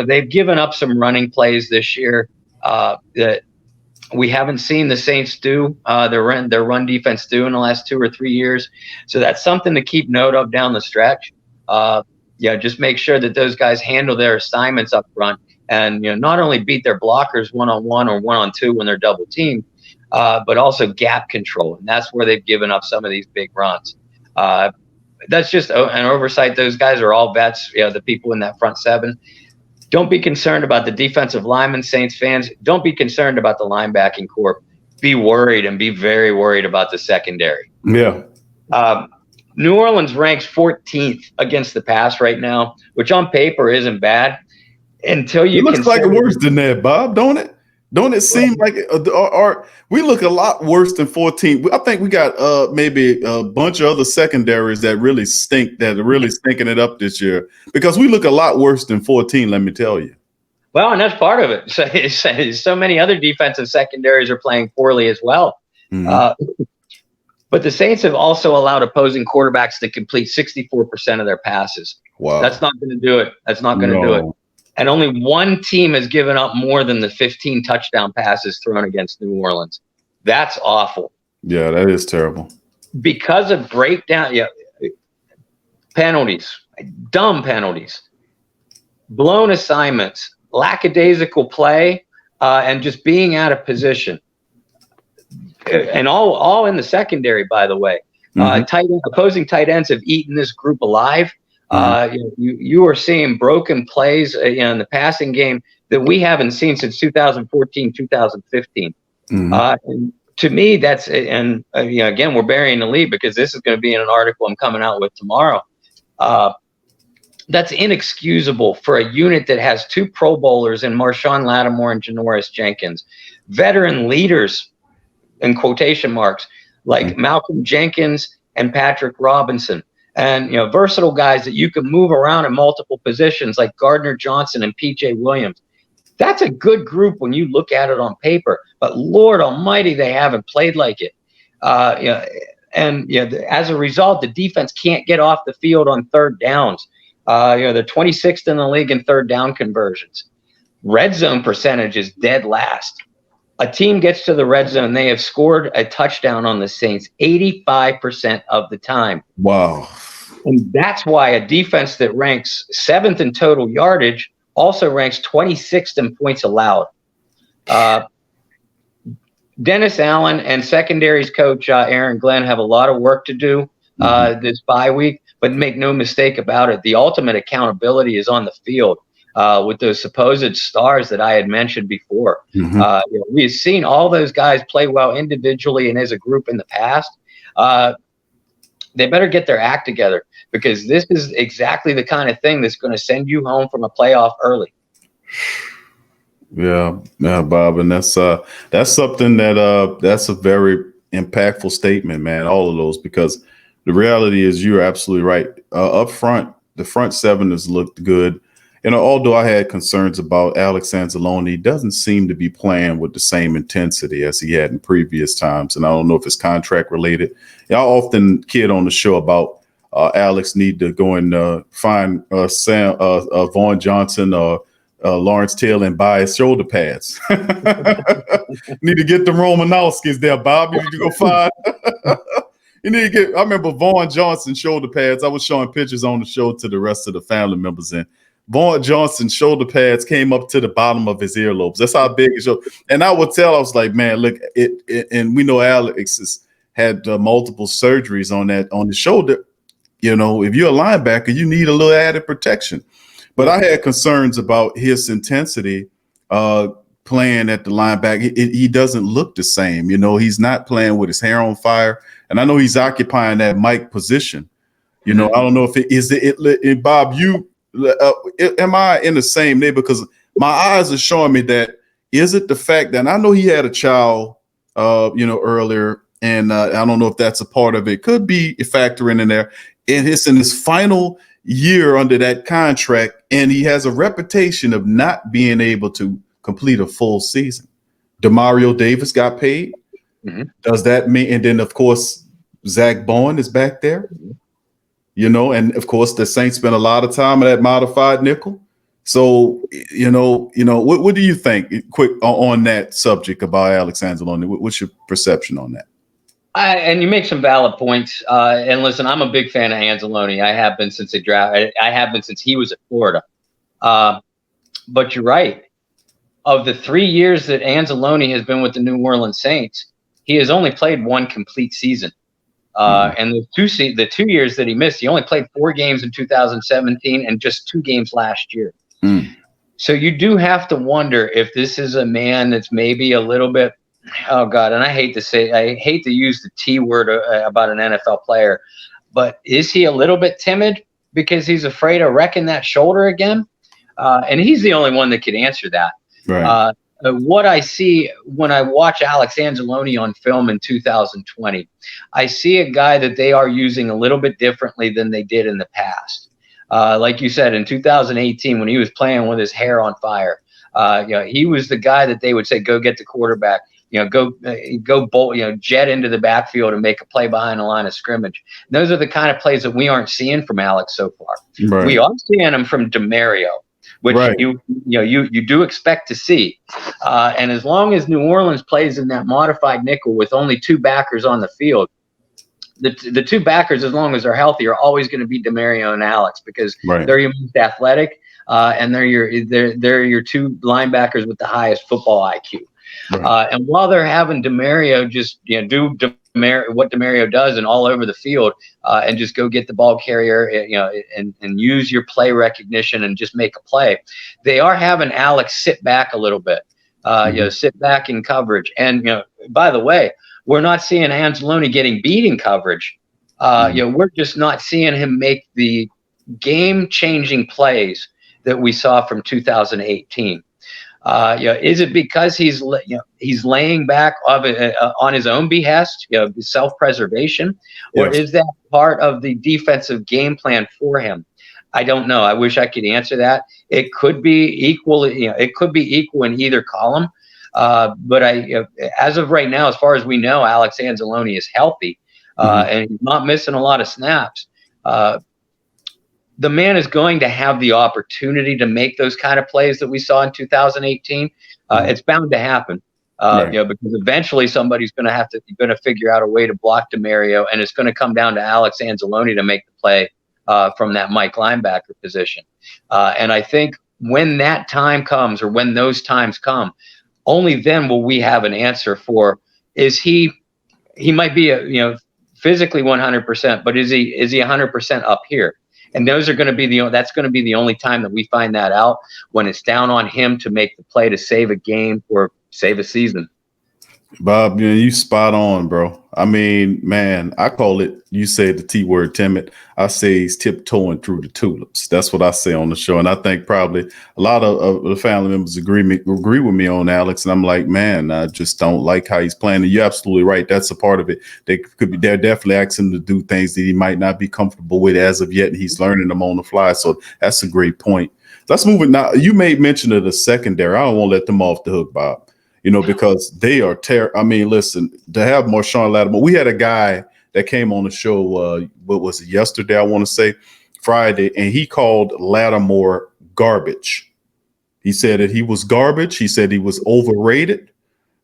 E: They've given up some running plays this year that we haven't seen the Saints do, their run defense do in the last 2 or 3 years. So that's something to keep note of down the stretch. Just make sure that those guys handle their assignments up front and, not only beat their blockers one-on-one or one-on-two when they're double teamed, but also gap control. And that's where they've given up some of these big runs. That's just an oversight. Those guys are all vets, the people in that front seven. Don't be concerned about the defensive linemen, Saints fans. Don't be concerned about the linebacking corps. Be worried and be very worried about the secondary. Yeah. New Orleans ranks 14th against the pass right now, which on paper isn't bad. Until you, it looks like
D: worse than that, Bob, don't it? Don't it seem like we look a lot worse than 14? I think we got maybe a bunch of other secondaries that really stink, that are really stinking it up this year, because we look a lot worse than 14. Let me tell you.
E: Well, and that's part of it. So many other defensive secondaries are playing poorly as well. But the Saints have also allowed opposing quarterbacks to complete 64% of their passes. Wow. That's not going to do it. That's not going to do it. And only one team has given up more than the 15 touchdown passes thrown against New Orleans. That's awful.
D: Yeah, that is terrible.
E: Because of breakdown, penalties, dumb penalties, blown assignments, lackadaisical play, and just being out of position. And all in the secondary, by the way. Opposing tight ends have eaten this group alive. You are seeing broken plays in the passing game that we haven't seen since 2014, 2015. And to me, that's again, we're burying the lead because this is going to be in an article I'm coming out with tomorrow. That's inexcusable for a unit that has 2 Pro Bowlers in Marshawn Lattimore and Janoris Jenkins, veteran leaders in quotation marks like Malcolm Jenkins and Patrick Robinson. And, versatile guys that you can move around in multiple positions like Gardner Johnson and PJ Williams. That's a good group when you look at it on paper. But Lord Almighty, they haven't played like it. As a result, the defense can't get off the field on third downs. They're 26th in the league in third down conversions. Red zone percentage is dead last. A team gets to the red zone, they have scored a touchdown on the Saints 85% of the time. Wow. And that's why a defense that ranks 7th in total yardage also ranks 26th in points allowed. Dennis Allen and secondaries coach Aaron Glenn have a lot of work to do. this bye week. But make no mistake about it, the ultimate accountability is on the field with those supposed stars that I had mentioned before. We've seen all those guys play well individually and as a group in the past. They better get their act together, because this is exactly the kind of thing that's going to send you home from a playoff early.
D: Yeah, Bob, and that's something that's a very impactful statement, man. All of those, because the reality is you're absolutely right. Up front, the front seven has looked good. And although I had concerns about Alex Anzalone, he doesn't seem to be playing with the same intensity as he had in previous times. And I don't know if it's contract related. Y'all often kid on the show about Alex need to go and find Vaughn Johnson or Lawrence Taylor and buy his shoulder pads. Need to get the Romanowskis there, Bob. You need to go find. You need to get. I remember Vaughn Johnson shoulder pads. I was showing pictures on the show to the rest of the family members, and Vaughn Johnson's shoulder pads came up to the bottom of his earlobes. That's how big his shoulder. And I would tell, I was like, man, look, and we know Alex has had multiple surgeries on the shoulder. You know, if you're a linebacker, you need a little added protection. But I had concerns about his intensity playing at the linebacker. He doesn't look the same. You know, he's not playing with his hair on fire. And I know he's occupying that Mike position. You know, I don't know if it is it Bob, you am I in the same neighborhood? Because my eyes are showing me that is it the fact that I know he had a child, earlier, and I don't know if that's a part of it. Could be a factor in there. And it's in his final year under that contract, and he has a reputation of not being able to complete a full season. Demario Davis got paid. Does that mean? And then of course Zach Bowen is back there. You know, and of course the Saints spent a lot of time at that modified nickel. So, what do you think? Quick on that subject about Alex Anzalone. What's your perception on that?
E: And you make some valid points. And listen, I'm a big fan of Anzalone. I have been since the draft. I have been since he was at Florida. But you're right. Of the 3 years that Anzalone has been with the New Orleans Saints, he has only played one complete season. And the 2 years that he missed, he only played 4 games in 2017 and just 2 games last year. So you do have to wonder if this is a man that's maybe a little bit, oh God, and I hate to use the T word about an NFL player, but is he a little bit timid because he's afraid of wrecking that shoulder again? And he's the only one that could answer that.
D: Right.
E: What I see when I watch Alex Anzalone on film in 2020, I see a guy that they are using a little bit differently than they did in the past. Like you said, in 2018, when he was playing with his hair on fire, he was the guy that they would say, go get the quarterback, go bolt, jet into the backfield and make a play behind the line of scrimmage. And those are the kind of plays that we aren't seeing from Alex so far.
D: Right.
E: We are seeing him from Demario, which
D: right.
E: you do expect to see. And as long as New Orleans plays in that modified nickel with only 2 backers on the field, the 2 backers, as long as they're healthy, are always going to be Demario and Alex, because they're your most athletic, and they're your 2 linebackers with the highest football IQ. Right. And while they're having Demario just do what Demario does and all over the field, and just go get the ball carrier, and use your play recognition and just make a play, they are having Alex sit back a little bit, sit back in coverage. And by the way, we're not seeing Anzalone getting beat in coverage. We're just not seeing him make the game-changing plays that we saw from 2018. Is it because he's laying back on his own behest, self-preservation, or is that part of the defensive game plan for him? I don't know. I wish I could answer that. It could be equal. It could be equal in either column. But as of right now, as far as we know, Alex Anzalone is healthy, and he's not missing a lot of snaps. The man is going to have the opportunity to make those kind of plays that we saw in 2018. It's bound to happen, because eventually somebody's going to figure out a way to block Demario, and it's going to come down to Alex Anzalone to make the play from that Mike linebacker position. And I think when that time comes, or when those times come, only then will we have an answer for, is he might be physically 100%, but is he 100% up here? And those are going to be that's going to be the only time that we find that out, when it's down on him to make the play to save a game or save a season.
D: Bob, you spot on, bro. I mean, man, I call it, you say the T word, timid. I say he's tiptoeing through the tulips. That's what I say on the show. And I think probably a lot of the family members agree with me on Alex. And I'm like, man, I just don't like how he's playing. And you're absolutely right. That's a part of it. They're definitely asking him to do things that he might not be comfortable with as of yet. And he's learning them on the fly. So that's a great point. Let's move it now. You made mention of the secondary. I don't want to let them off the hook, Bob. Because they are I mean, listen, to have Marshawn Lattimore, we had a guy that came on the show, what was it, yesterday, I want to say, Friday, and he called Lattimore garbage. He said that he was garbage. He said he was overrated,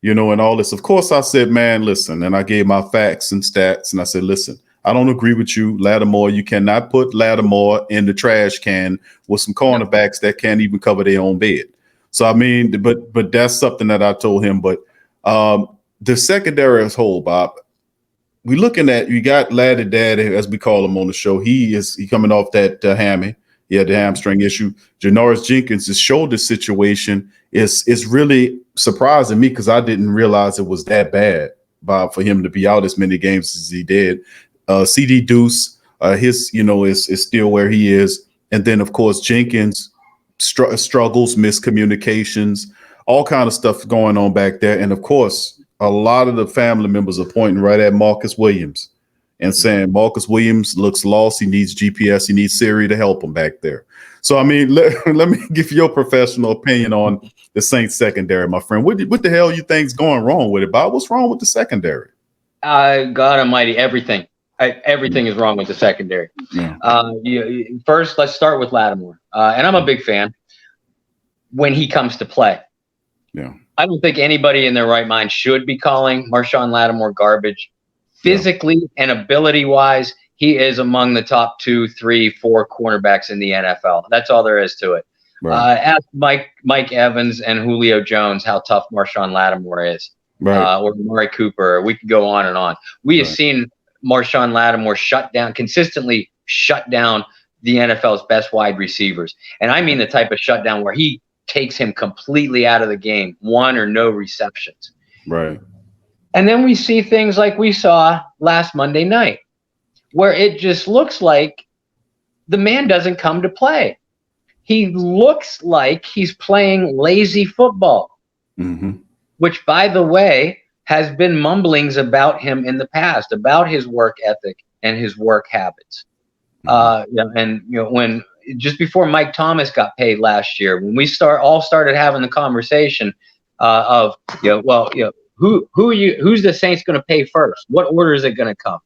D: and all this. Of course, I said, man, listen, and I gave my facts and stats, and I said, listen, I don't agree with you, Lattimore. You cannot put Lattimore in the trash can with some cornerbacks that can't even cover their own bed. So, I mean, but that's something that I told him. But the secondary as whole, Bob, we're looking at, you got Laddie Daddy, as we call him on the show. He coming off that hammy. He had the hamstring issue. Janoris Jenkins' shoulder situation is really surprising me, because I didn't realize it was that bad, Bob, for him to be out as many games as he did. CD Deuce, his, is still where he is. And then, of course, Jenkins, struggles, miscommunications, all kind of stuff going on back there. And of course, a lot of the family members are pointing right at Marcus Williams and saying Marcus Williams looks lost. He needs GPS. He needs Siri to help him back there. So, I mean, let me give your professional opinion on the Saints secondary, my friend. What the hell you think's going wrong with it, Bob? What's wrong with the secondary?
E: God almighty, everything. Everything is wrong with the secondary.
D: Yeah.
E: First, let's start with Lattimore. And I'm a big fan when he comes to play.
D: Yeah.
E: I don't think anybody in their right mind should be calling Marshawn Lattimore garbage. Physically and ability-wise, he is among the top 2, 3, 4 cornerbacks in the NFL. That's all there is to it.
D: Right.
E: Ask Mike Evans and Julio Jones how tough Marshawn Lattimore is.
D: Right.
E: Or Amari Cooper. We could go on and on. We have seen Marshawn Lattimore consistently shut down the NFL's best wide receivers. And I mean the type of shutdown where he takes him completely out of the game, 1 or no receptions.
D: Right.
E: And then we see things like we saw last Monday night, where it just looks like the man doesn't come to play. He looks like he's playing lazy football, which, by the way, has been mumblings about him in the past, about his work ethic and his work habits. When just before Mike Thomas got paid last year, when we started having the conversation of who's the Saints going to pay first? What order is it going to come?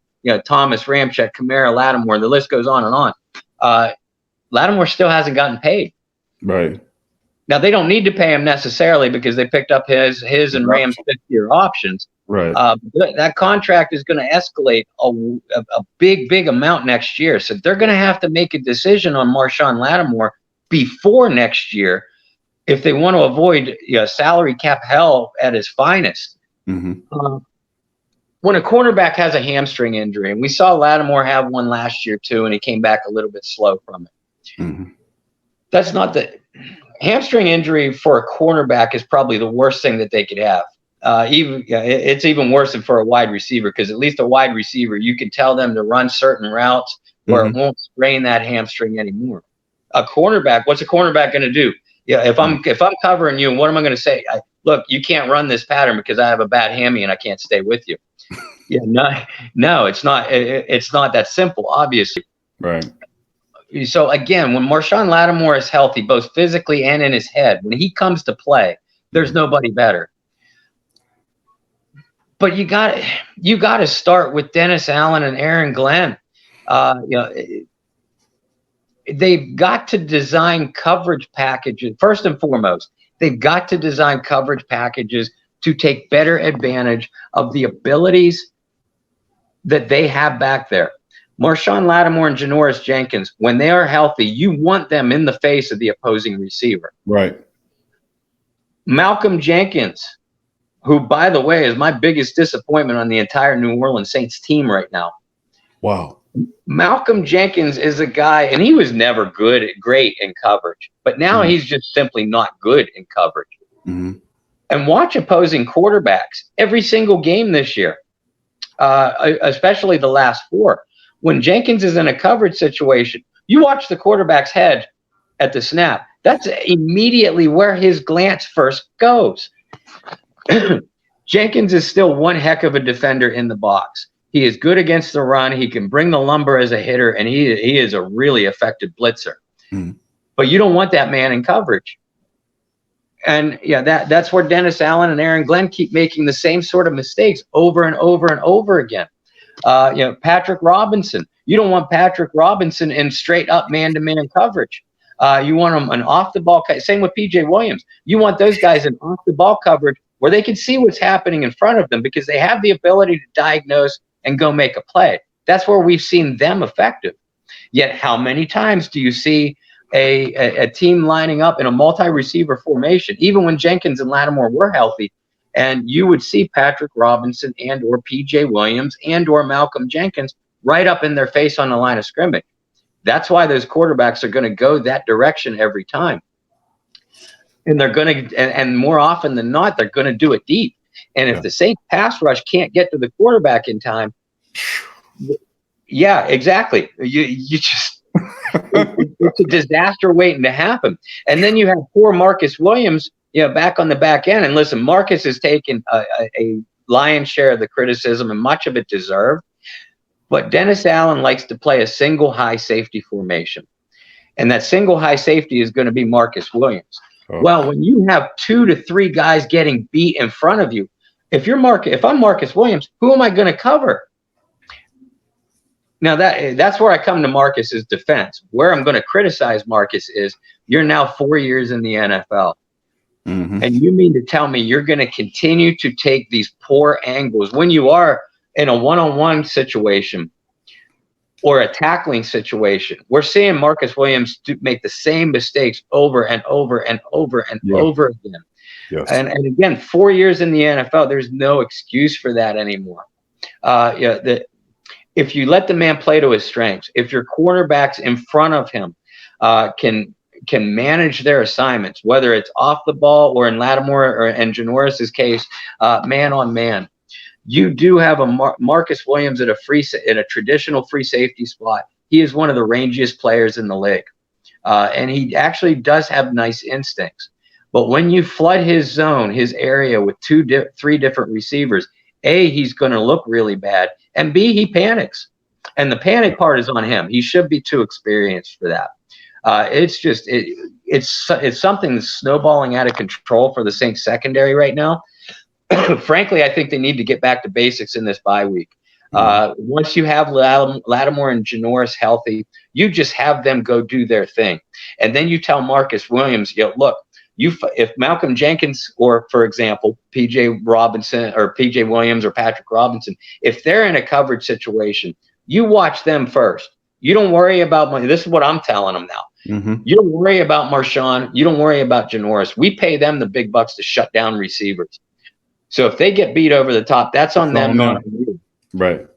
E: Thomas, Ramczyk, Kamara, Lattimore, the list goes on and on. Lattimore still hasn't gotten paid.
D: Right.
E: Now, they don't need to pay him necessarily because they picked up his and Rams' fifth-year options.
D: Right.
E: That contract is going to escalate a big amount next year. So they're going to have to make a decision on Marshawn Lattimore before next year if they want to avoid salary cap hell at its finest. When a cornerback has a hamstring injury, and we saw Lattimore have one last year too, and he came back a little bit slow from it. That's not the hamstring injury for a cornerback is probably the worst thing that they could have. It's even worse than for a wide receiver, because at least a wide receiver, you can tell them to run certain routes where it won't strain that hamstring anymore. A cornerback, what's a cornerback going to do? If I'm covering you, what am I going to say? Look, you can't run this pattern because I have a bad hammy and I can't stay with you. No, it's not. It's not that simple, obviously.
D: Right.
E: So again, when Marshawn Lattimore is healthy, both physically and in his head, when he comes to play, there's nobody better. But you got to start with Dennis Allen and Aaron Glenn. They've got to design coverage packages. First and foremost, they've got to design coverage packages to take better advantage of the abilities that they have back there. Marshawn Lattimore and Janoris Jenkins, when they are healthy, you want them in the face of the opposing receiver.
D: Right.
E: Malcolm Jenkins, who, by the way, is my biggest disappointment on the entire New Orleans Saints team right now.
D: Wow.
E: Malcolm Jenkins is a guy, and he was never great in coverage, but now he's just simply not good in coverage.
D: Mm-hmm.
E: And watch opposing quarterbacks every single game this year, especially the last 4. When Jenkins is in a coverage situation, you watch the quarterback's head at the snap. That's immediately where his glance first goes. Jenkins is still one heck of a defender in the box. He is good against the run. He can bring the lumber as a hitter, and he is a really effective blitzer. Mm. But you don't want that man in coverage. And yeah, that's where Dennis Allen and Aaron Glenn keep making the same sort of mistakes over and over and over again. Patrick Robinson. You don't want Patrick Robinson in straight up man-to-man coverage. You want them an off-the-ball. Same with PJ Williams. You want those guys in off-the-ball coverage where they can see what's happening in front of them because they have the ability to diagnose and go make a play. That's where we've seen them effective. Yet how many times do you see a team lining up in a multi-receiver formation, even when Jenkins and Lattimore were healthy, and you would see Patrick Robinson and or PJ Williams and or Malcolm Jenkins right up in their face on the line of scrimmage? That's why those quarterbacks are going to go that direction every time. And they're going to, and more often than not, they're going to do it deep. And if the Saints pass rush can't get to the quarterback in time, yeah, exactly. You just, it's a disaster waiting to happen. And then you have poor Marcus Williams, back on the back end. And listen, Marcus has taken a lion's share of the criticism, and much of it deserved. But Dennis Allen likes to play a single high safety formation. And that single high safety is going to be Marcus Williams. Oh. Well, when you have 2 to 3 guys getting beat in front of you, if I'm Marcus Williams, who am I going to cover? Now that's where I come to Marcus's defense. Where I'm going to criticize Marcus is you're now 4 years in the NFL. Mm-hmm. And you mean to tell me you're going to continue to take these poor angles when you are in a one-on-one situation or a tackling situation? We're seeing Marcus Williams make the same mistakes over and over and over and over again. Yes. And again, 4 years in the NFL, there's no excuse for that anymore. If you let the man play to his strengths, if your quarterbacks in front of him can manage their assignments, whether it's off the ball or in Lattimore and Janoris's case, man on man, you do have a Marcus Williams in a traditional free safety spot. He is one of the rangiest players in the league, and he actually does have nice instincts. But when you flood his zone, his area with 3 different receivers, A, he's going to look really bad, and B, he panics. And the panic part is on him. He should be too experienced for that. It's something that's snowballing out of control for the Saints secondary right now. Frankly, I think they need to get back to basics in this bye week. Once you have Lattimore and Janoris healthy, you just have them go do their thing. And then you tell Marcus Williams, look, if Malcolm Jenkins or, for example, PJ Robinson or PJ Williams or Patrick Robinson, if they're in a coverage situation, you watch them first. You don't worry about money. This is what I'm telling them now. Mm-hmm. You don't worry about Marshawn. You don't worry about Janoris. We pay them the big bucks to shut down receivers. So if they get beat over the top, that's on them, not on you. Right.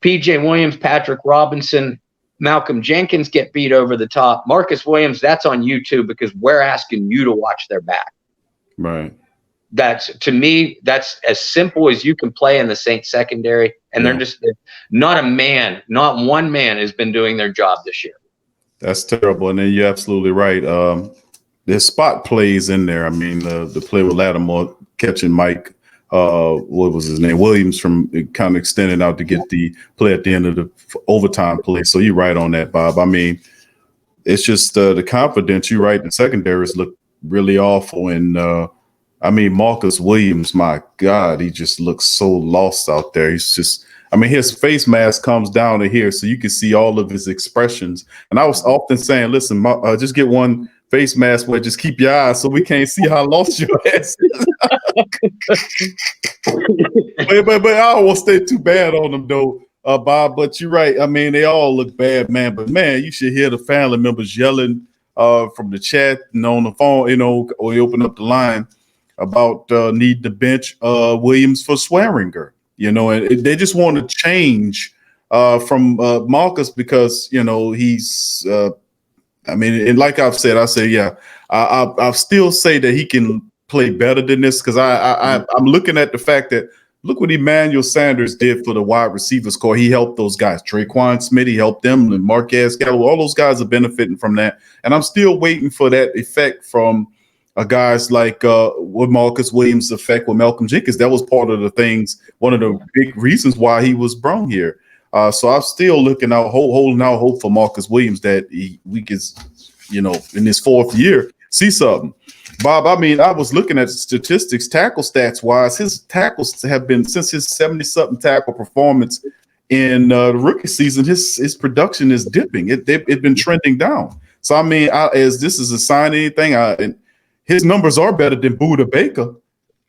E: PJ Williams, Patrick Robinson, Malcolm Jenkins get beat over the top. Marcus Williams, that's on you too, because we're asking you to watch their back. Right. To me, that's as simple as you can play in the Saints secondary. And they're not one man has been doing their job this year.
D: That's terrible. And then you're absolutely right. There's spot plays in there. I mean, the play with Lattimore catching Mike, what was his name? Williams from kind of extending out to get the play at the end of the overtime play. So you're right on that, Bob. I mean, it's just the confidence. You're right. The secondaries look really awful. And I mean, Marcus Williams, my God, he just looks so lost out there. He's just, I mean, his face mask comes down to here, so you can see all of his expressions. And I was often saying, listen, just get one face mask where just keep your eyes so we can't see how lost your ass is. but I don't want to stay too bad on them, though, Bob. But you're right. I mean, they all look bad, man. But, man, you should hear the family members yelling from the chat and on the phone, or you open up the line about need to bench Williams for Swearinger, and they just want to change from Marcus because he's. And like I've said, I still say that he can play better than this because I'm looking at the fact that look what Emmanuel Sanders did for the wide receivers core. He helped those guys. Traquan Smith, he helped them, and Marquez Gallo. All those guys are benefiting from that. And I'm still waiting for that effect from guys like with Marcus Williams' effect with Malcolm Jenkins. That was part of the things, one of the big reasons why he was brought here. So I'm still looking out, holding out hope for Marcus Williams that we could, in his fourth year, see something. Bob, I mean, I was looking at statistics, tackle stats wise. His tackles have been since his 70-something tackle performance in the rookie season. His production is dipping. It's been trending down. So I mean, as this is a sign of anything, and his numbers are better than Buda Baker,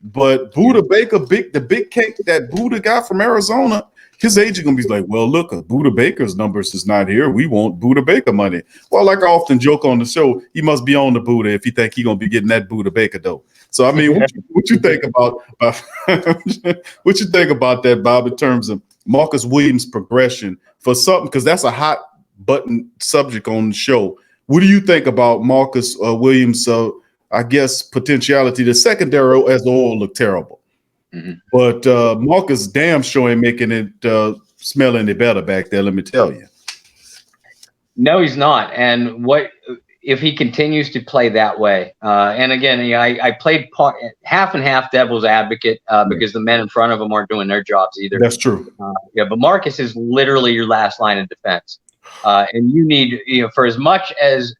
D: but Buda Baker, the big cake that Buda got from Arizona. His agent gonna be like, well, look, Buda Baker's numbers is not here. We want Buda Baker money. Well, like I often joke on the show, he must be on the Buda if he think he gonna be getting that Buda Baker though. So I mean, what you think about what you think about that, Bob, in terms of Marcus Williams' progression for something, because that's a hot button subject on the show. What do you think about Marcus Williams? I guess potentiality. The secondary as a whole look terrible. Mm-hmm. But Marcus damn sure ain't making it smell any better back there, let me tell you.
E: No, he's not. And what if he continues to play that way? And again, I played half and half devil's advocate because the men in front of him aren't doing their jobs either.
D: That's true.
E: But Marcus is literally your last line of defense. And you need, for as much as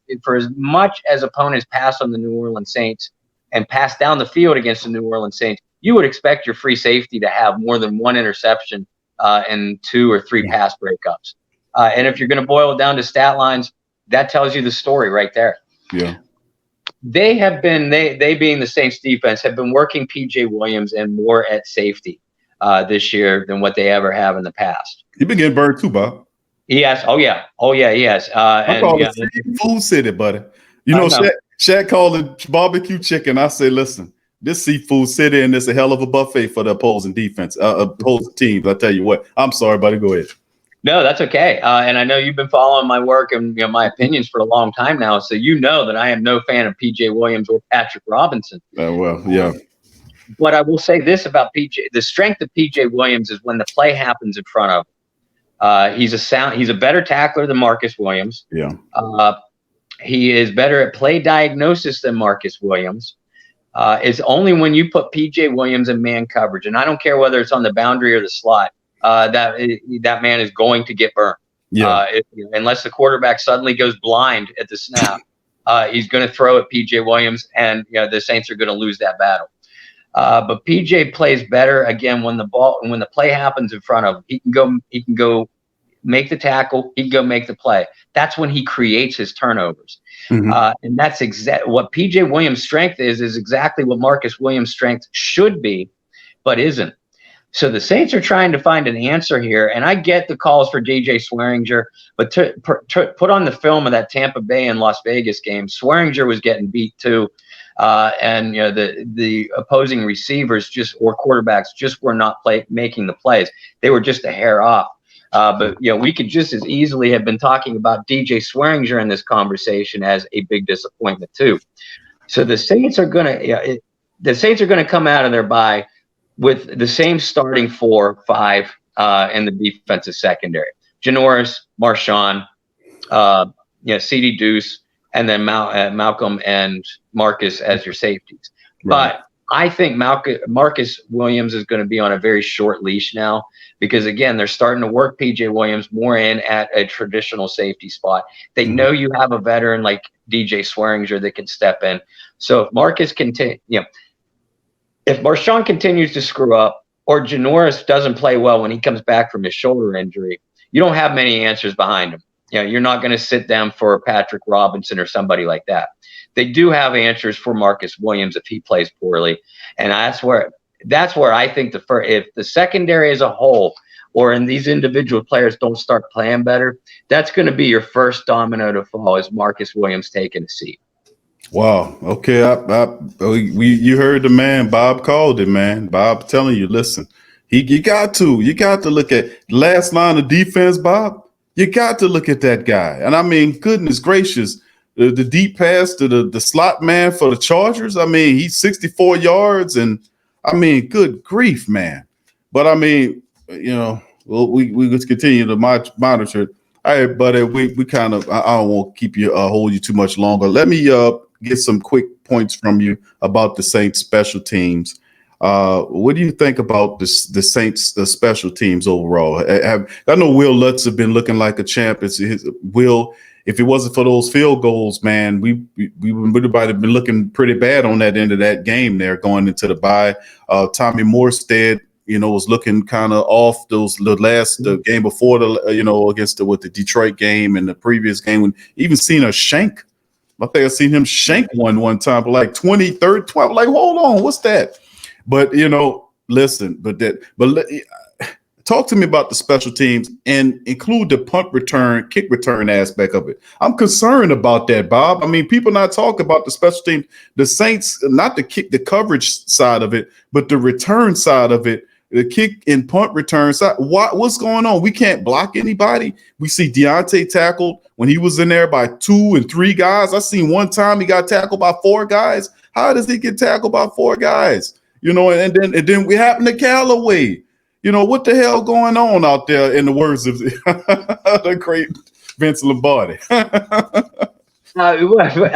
E: opponents pass on the New Orleans Saints and pass down the field against the New Orleans Saints, you would expect your free safety to have more than one interception and 2 or 3 pass breakups. And if you're going to boil it down to stat lines, that tells you the story right there.
D: Yeah.
E: They being the Saints defense, have been working PJ Williams and more at safety this year than what they ever have in the past.
D: You've been getting burned too, Bob.
E: Yes. Oh, yeah. He has.
D: I call it seafood city, buddy. Shaq called it barbecue chicken. I say, listen. This seafood city and it's a hell of a buffet for the opposing defense, opposing teams. I tell you what, I'm sorry, buddy. Go ahead.
E: No, that's okay. And I know you've been following my work and my opinions for a long time now, so you know that I am no fan of PJ Williams or Patrick Robinson.
D: Well, yeah.
E: But I will say this about PJ: the strength of PJ Williams is when the play happens in front of him. He's a better tackler than Marcus Williams.
D: Yeah.
E: He is better at play diagnosis than Marcus Williams. It's only when you put PJ Williams in man coverage, and I don't care whether it's on the boundary or the slot, that man is going to get burned.
D: Yeah.
E: Unless the quarterback suddenly goes blind at the snap, he's going to throw at PJ Williams, and the Saints are going to lose that battle. But PJ plays better again when the play happens in front of him. He can go make the tackle. He can go make the play. That's when he creates his turnovers. Mm-hmm. And that's what PJ Williams' strength is exactly what Marcus Williams' strength should be, but isn't. So the Saints are trying to find an answer here. And I get the calls for DJ Swearinger, but to put on the film of that Tampa Bay and Las Vegas game, Swearinger was getting beat too. And the opposing receivers or quarterbacks just were not making the plays. They were just a hair off. But we could just as easily have been talking about DJ Swearinger in this conversation as a big disappointment too. So the Saints are gonna come out of their bye with the same starting 4-5 in the defensive secondary: Janoris, Marshawn, CD Deuce, and then Malcolm and Marcus as your safeties. Right. But I think Marcus Williams is going to be on a very short leash now because, again, they're starting to work PJ Williams more in at a traditional safety spot. They know you have a veteran like DJ Swearinger that can step in. So if if Marshawn continues to screw up or Janoris doesn't play well when he comes back from his shoulder injury, you don't have many answers behind him. You're not going to sit them for Patrick Robinson or somebody like that. They do have answers for Marcus Williams if he plays poorly, and that's where I think if the secondary as a whole or in these individual players don't start playing better, that's going to be your first domino to fall is Marcus Williams taking a seat.
D: Wow. Okay. You heard the man. Bob called it, man. Bob telling you, listen, You got to look at last line of defense, Bob. You got to look at that guy. And I mean, goodness gracious, the deep pass to the slot man for the Chargers. I mean, he's 64 yards, and I mean, good grief, man. But I mean, we just continue to monitor it. All right, buddy, we kind of, I don't want to keep you hold you too much longer. Let me get some quick points from you about the Saints special teams. What do you think about the Saints special teams overall? I know Will Lutz have been looking like a champ. Will, if it wasn't for those field goals, man, we would have been looking pretty bad on that end of that game there going into the bye. Tommy Morstead, was looking kind of off the game before against the Detroit game and the previous game, when even seen a shank. I think I seen him shank one time, but like 23rd, 12. Like, hold on, what's that? But listen, talk to me about the special teams and include the punt return, kick return aspect of it. I'm concerned about that, Bob. I mean, people not talk about the special teams, the Saints, not the coverage side of it, but the return side of it, the kick and punt return side. What's going on? We can't block anybody. We see Deontay tackled when he was in there by 2 and 3 guys. I seen one time he got tackled by 4 guys. How does he get tackled by 4 guys? And then we happened to Callaway. What the hell going on out there, in the words of the great Vince Lombardi?
E: I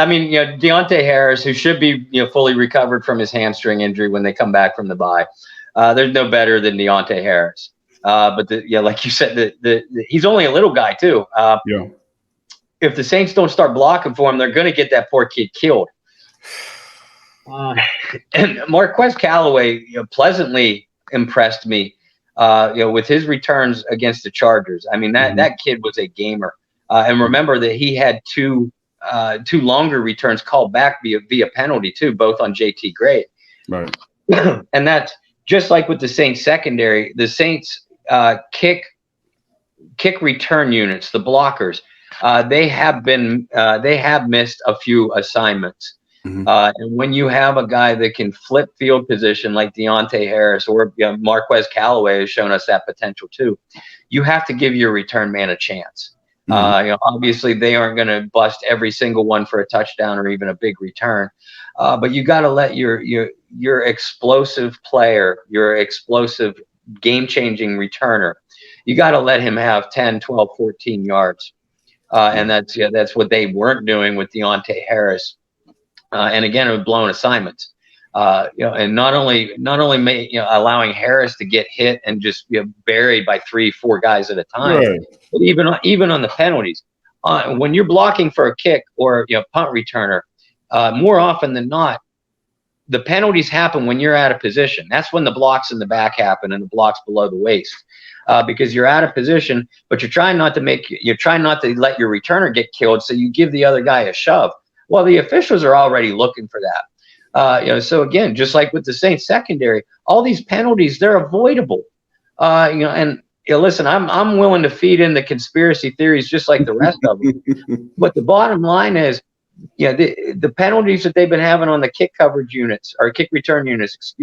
E: mean, Deontay Harris, who should be fully recovered from his hamstring injury when they come back from the bye. There's no better than Deontay Harris. But like you said, he's only a little guy too. If the Saints don't start blocking for him, they're going to get that poor kid killed. And Marquez Callaway pleasantly impressed me, with his returns against the Chargers. I mean, that kid was a gamer. And remember that he had two longer returns called back via penalty too, both on JT Gray. Right. And that's just like with the Saints secondary. The Saints kick return units, the blockers, they have missed a few assignments. Mm-hmm. And when you have a guy that can flip field position like Deontay Harris or Marquez Callaway has shown us that potential too, you have to give your return man a chance. Mm-hmm. Obviously they aren't going to bust every single one for a touchdown or even a big return, but you got to let your explosive player, your explosive game-changing returner, you got to let him have 10, 12, 14 yards. And that's what they weren't doing with Deontay Harris. And again, it was blown assignments, and not only allowing Harris to get hit and just buried by 3-4 guys at a time, right. But even on the penalties, when you're blocking for a kick or punt returner, more often than not, the penalties happen when you're out of position. That's when the blocks in the back happen and the blocks below the waist, because you're out of position, but you're trying not to let your returner get killed, so you give the other guy a shove. Well, the officials are already looking for that. So again, just like with the Saints secondary, all these penalties, they're avoidable. Listen, I'm willing to feed in the conspiracy theories just like the rest of them. But the bottom line is, the penalties that they've been having on the kick coverage units or kick return units,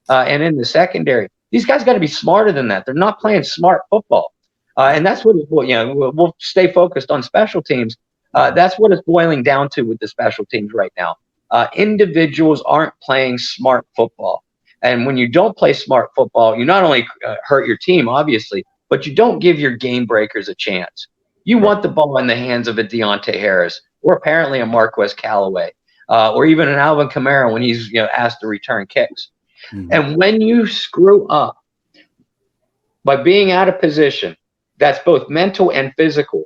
E: and in the secondary, these guys got to be smarter than that. They're not playing smart football. And that's what we'll stay focused on special teams. That's what it's boiling down to with the special teams right now. Individuals aren't playing smart football. And when you don't play smart football, you not only hurt your team, obviously, but you don't give your game breakers a chance. You want the ball in the hands of a Deontay Harris or apparently a Marquez Callaway or even an Alvin Kamara when he's asked to return kicks. Mm-hmm. And when you screw up by being out of position, that's both mental and physical.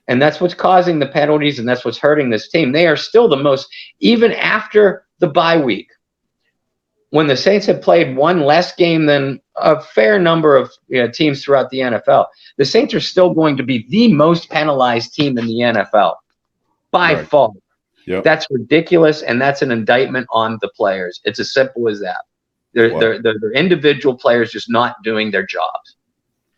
E: And that's what's causing the penalties, and that's what's hurting this team. They are still the most, even after the bye week, when the Saints have played one less game than a fair number of teams throughout the NFL, the Saints are still going to be the most penalized team in the NFL by far. Yep. That's ridiculous, and that's an indictment on the players. It's as simple as that. They're individual players just not doing their jobs.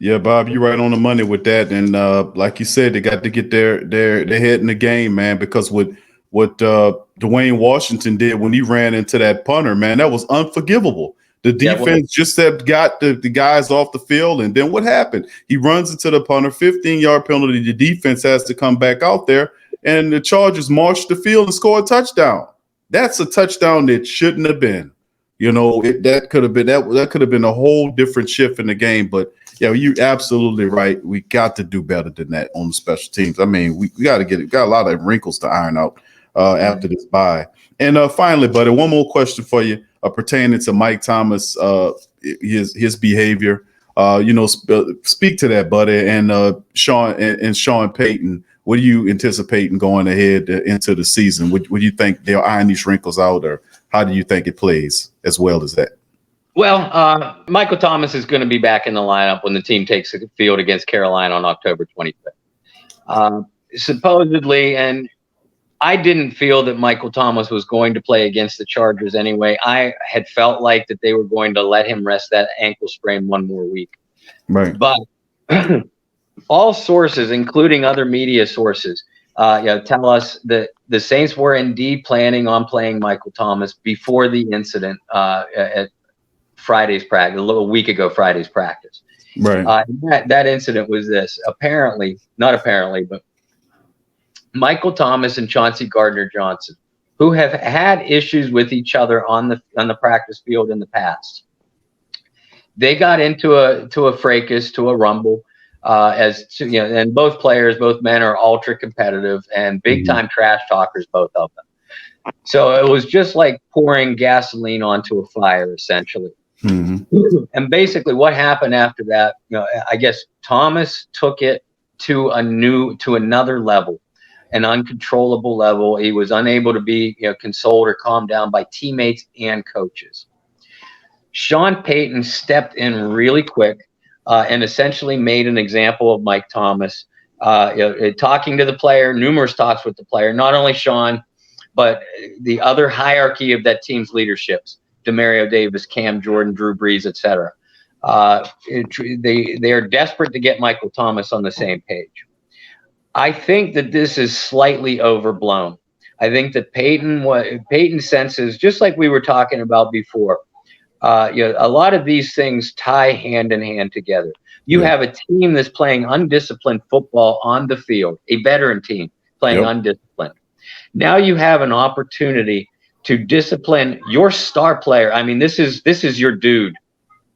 D: Yeah, Bob, you're right on the money with that. And like you said, they got to get their head in the game, man, because what Dwayne Washington did when he ran into that punter, man, that was unforgivable. The
E: Yeah, well,
D: defense just had got the guys off the field, and then what happened? He runs into the punter, 15-yard penalty. The defense has to come back out there, and the Chargers marched the field and scored a touchdown. That's a touchdown that shouldn't have been. That could have been a whole different shift in the game. But yeah, you're absolutely right. We got to do better than that on the special teams. I mean, we got a lot of wrinkles to iron out after this bye. And finally, buddy, one more question for you pertaining to Mike Thomas, his behavior. Speak to that, buddy, and Sean Payton. What are you anticipating going ahead into the season? What do you think they'll iron these wrinkles out, or how do you think it plays as well as that?
E: Well, Michael Thomas is going to be back in the lineup when the team takes the field against Carolina on October 25th. Supposedly, and I didn't feel that Michael Thomas was going to play against the Chargers anyway. I had felt like that they were going to let him rest that ankle sprain one more week.
D: Right.
E: But all sources, including other media sources, tell us that the Saints were indeed planning on playing Michael Thomas before the incident at Friday's practice, a little week ago, Friday's practice.
D: Right.
E: That incident was this. Not apparently, but Michael Thomas and Chauncey Gardner-Johnson, who have had issues with each other on the practice field in the past, they got into a fracas, to a rumble. And both men are ultra competitive and big time trash talkers, both of them. So it was just like pouring gasoline onto a fire, essentially. Mm-hmm. And basically what happened after that, I guess Thomas took it to another level, an uncontrollable level. He was unable to be consoled or calmed down by teammates and coaches. Sean Payton stepped in really quick and essentially made an example of Mike Thomas, talking to the player, numerous talks with the player, not only Sean, but the other hierarchy of that team's leaderships, Demario Davis, Cam Jordan, Drew Brees, etc. They are desperate to get Michael Thomas on the same page. I think that this is slightly overblown. I think that Payton senses, just like we were talking about before, a lot of these things tie hand in hand together. You have a team that's playing undisciplined football on the field, a veteran team playing undisciplined. Now you have an opportunity to discipline your star player. I mean, this is your dude.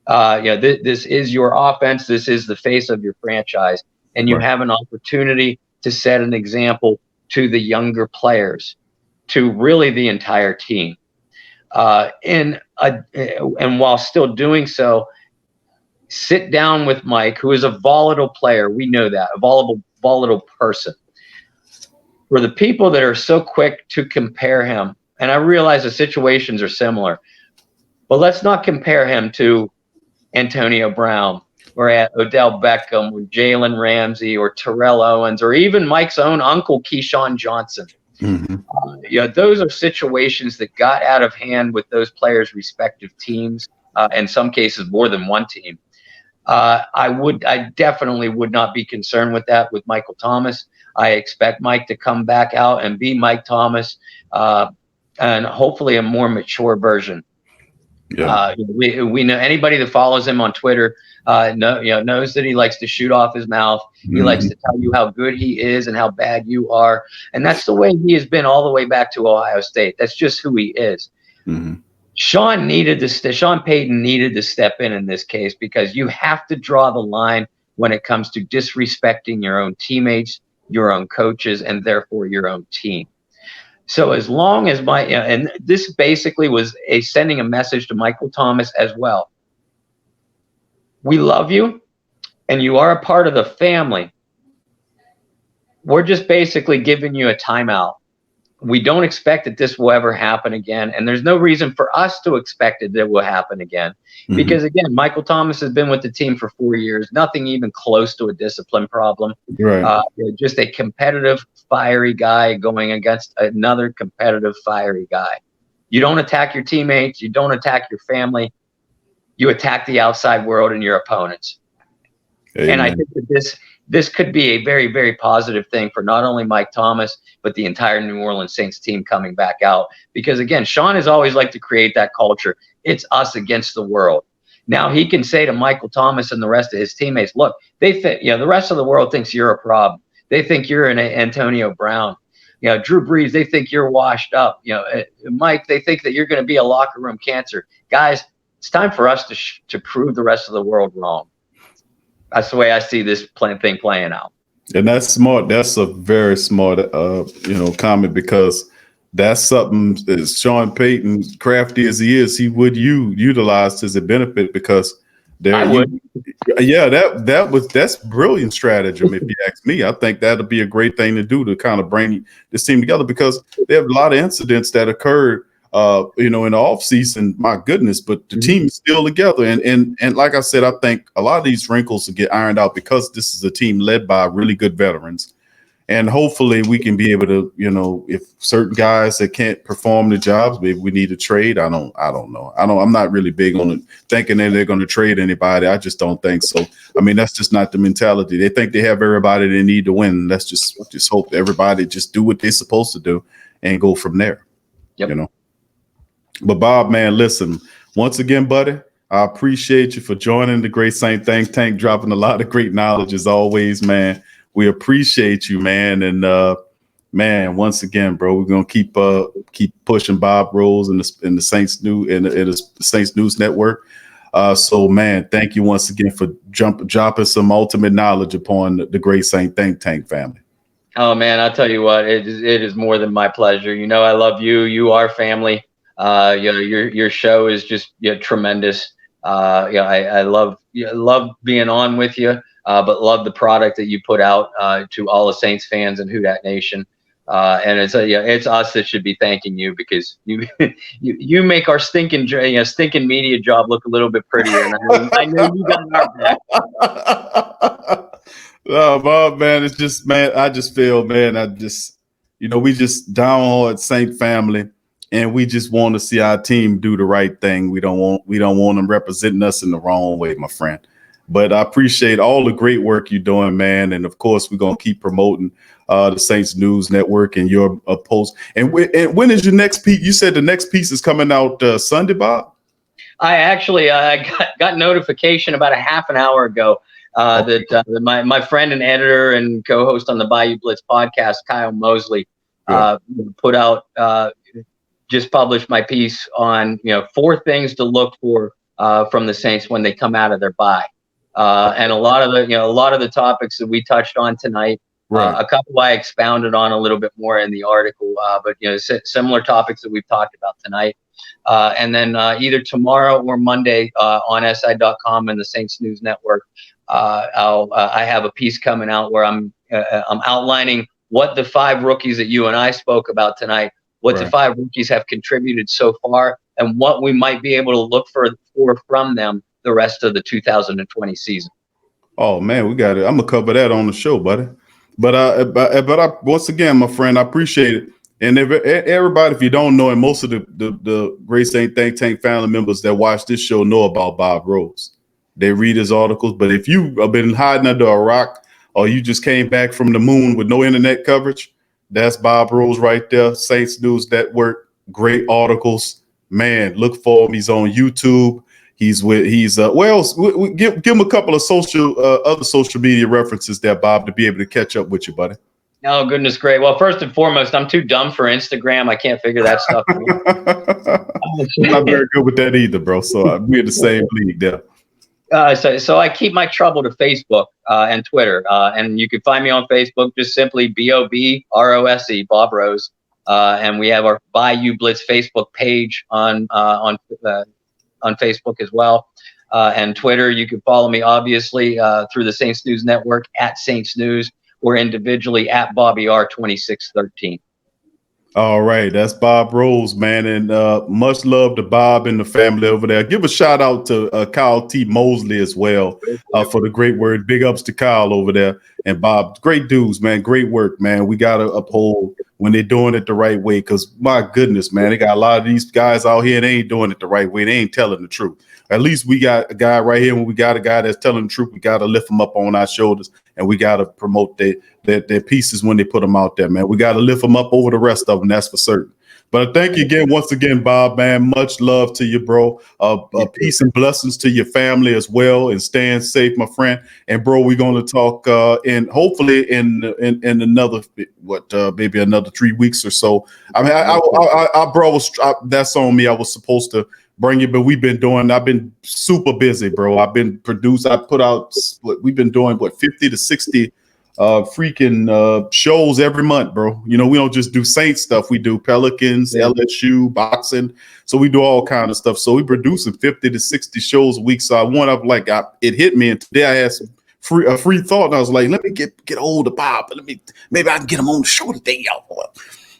E: This is your offense. This is the face of your franchise, and you have an opportunity to set an example to the younger players, to really the entire team. And while still doing so, sit down with Mike, who is a volatile player. We know that, a volatile person. For the people that are so quick to compare him, and I realize the situations are similar, but let's not compare him to Antonio Brown or Odell Beckham or Jalen Ramsey or Terrell Owens or even Mike's own uncle, Keyshawn Johnson. Mm-hmm. Those are situations that got out of hand with those players' respective teams, in some cases more than one team. I definitely would not be concerned with that with Michael Thomas. I expect Mike to come back out and be Mike Thomas, and hopefully a more mature version. Yeah. We know anybody that follows him on Twitter knows that he likes to shoot off his mouth. He likes to tell you how good he is and how bad you are. And that's the way he has been all the way back to Ohio State. That's just who he is. Mm-hmm. Sean Payton needed to step in this case, because you have to draw the line when it comes to disrespecting your own teammates, your own coaches, and therefore your own team. So as long as and this basically was sending a message to Michael Thomas as well. We love you, and you are a part of the family. We're just basically giving you a timeout. We don't expect that this will ever happen again, and there's no reason for us to expect that it will happen again. Mm-hmm. Because, again, Michael Thomas has been with the team for 4 years, nothing even close to a discipline problem. Right. Just a competitive, fiery guy going against another competitive, fiery guy. You don't attack your teammates. You don't attack your family. You attack the outside world and your opponents. And I
D: Amen.
E: think that this could be a very, very positive thing for not only Mike Thomas, but the entire New Orleans Saints team coming back out. Because again, Sean has always liked to create that culture. It's us against the world. Now he can say to Michael Thomas and the rest of his teammates, look, they fit, the rest of the world thinks you're a problem. They think you're an Antonio Brown. Drew Brees, they think you're washed up. Mike, they think that you're going to be a locker room cancer. Guys, it's time for us to prove the rest of the world wrong. That's the way I see this thing playing out.
D: And that's smart. That's a very smart, comment, because that's something that Sean Payton, crafty as he is, he would utilize to his benefit, because that's brilliant stratagem. If you ask me, I think that'll be a great thing to do to kind of bring this team together, because they have a lot of incidents that occurred, in the off season. My goodness, but the team is still together. And like I said, I think a lot of these wrinkles will get ironed out, because this is a team led by really good veterans. And hopefully we can be able to, if certain guys that can't perform the jobs, maybe we need to trade. I don't know. I'm not really big on it, thinking that they're going to trade anybody. I just don't think so. I mean, that's just not the mentality. They think they have everybody they need to win. Let's just hope everybody just do what they're supposed to do and go from there.
E: Yep.
D: But Bob, man, listen, once again, buddy, I appreciate you for joining the Great Saint Think Tank, dropping a lot of great knowledge as always, man. We appreciate you, man. And man, once again, bro, we're gonna keep pushing Bob Rose and the Saints the Saints News Network. So, man, thank you once again for dropping some ultimate knowledge upon the Great Saint Think Tank family.
E: Oh man, I'll tell you what, it is more than my pleasure. I love you. You are family. Your show is just tremendous. I love being on with you. But love the product that you put out to all the Saints fans and Who Dat Nation. And it's us that should be thanking you, because you make our stinking media job look a little bit prettier. And I know you got our back.
D: Oh, Bob, man, it's just, man, I just feel, man, we just downhearted Saint family, and we just want to see our team do the right thing. We don't want them representing us in the wrong way, my friend. But I appreciate all the great work you're doing, man. And of course, we're going to keep promoting the Saints News Network and your post. And when is your next piece? You said the next piece is coming out Sunday, Bob?
E: I actually got notification about a half an hour ago that my friend and editor and co-host on the Bayou Blitz podcast, Kyle Mosley, put out, just published my piece on 4 things to look for from the Saints when they come out of their bye. And a lot of the topics that we touched on tonight, a couple I expounded on a little bit more in the article, but similar topics that we've talked about tonight. And then either tomorrow or Monday on SI.com and the Saints News Network, I have a piece coming out where I'm outlining what the 5 rookies that you and I spoke about tonight, what the 5 rookies have contributed so far, and what we might be able to look for from them the rest of the 2020 season.
D: Oh man, we got it. I'm gonna cover that on the show, buddy. But I once again, my friend, I appreciate it. And everybody, if you don't know, and most of the Great Saint Think Tank family members that watch this show know about Bob Rose. They read his articles. But if you have been hiding under a rock, or you just came back from the moon with no internet coverage, that's Bob Rose right there. Saints News Network, great articles. Man, look for him. He's on YouTube. Give him a couple of other social media references there, Bob, to be able to catch up with you, buddy.
E: Oh, goodness, great. Well, first and foremost, I'm too dumb for Instagram. I can't figure that stuff out.
D: I'm not very good with that either, bro. So we're in the same league there.
E: So I keep my trouble to Facebook and Twitter. And you can find me on Facebook, just simply BOBROSE, Bob Rose. And we have our Bayou Blitz Facebook page on Facebook as well. And Twitter, you can follow me, obviously, through the Saints News Network at Saints News, or individually at Bobby R2613.
D: All right, that's Bob Rose, man, and much love to Bob and the family over there. Give a shout out to Kyle T. Mosley as well for the great word. Big ups to Kyle over there and Bob. Great dudes, man. Great work, man. We gotta uphold when they're doing it the right way. Because my goodness, man, they got a lot of these guys out here, they ain't doing it the right way. They ain't telling the truth. At least we got a guy right here. When we got a guy that's telling the truth, we got to lift them up on our shoulders, and we got to promote their pieces when they put them out there, man. We got to lift them up over the rest of them. That's for certain. But thank you again, once again, Bob, man. Much love to you, bro. Peace and blessings to your family as well, and staying safe, my friend. And bro, we're going to talk and hopefully in another maybe another 3 weeks or so. I mean, that's on me. I was supposed to bring it, but I've been super busy, bro. I've been we've been doing 50 to 60 freaking shows every month, bro. You know, we don't just do Saints stuff. We do Pelicans, LSU, boxing. So we do all kind of stuff. So we producing 50 to 60 shows a week. So it hit me, and today I had a free thought, and I was like, let me get hold of Bob, and maybe I can get him on the show today, y'all.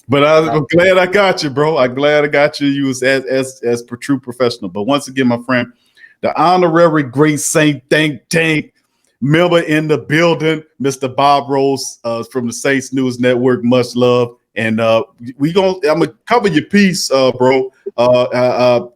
D: But I'm glad I got you, bro. I'm glad I got you. You was as per true professional. But once again, my friend, the honorary great Saint think tank member in the building, Mr. Bob Rose from the Saints News Network. Much love. And I'm gonna cover your piece, bro.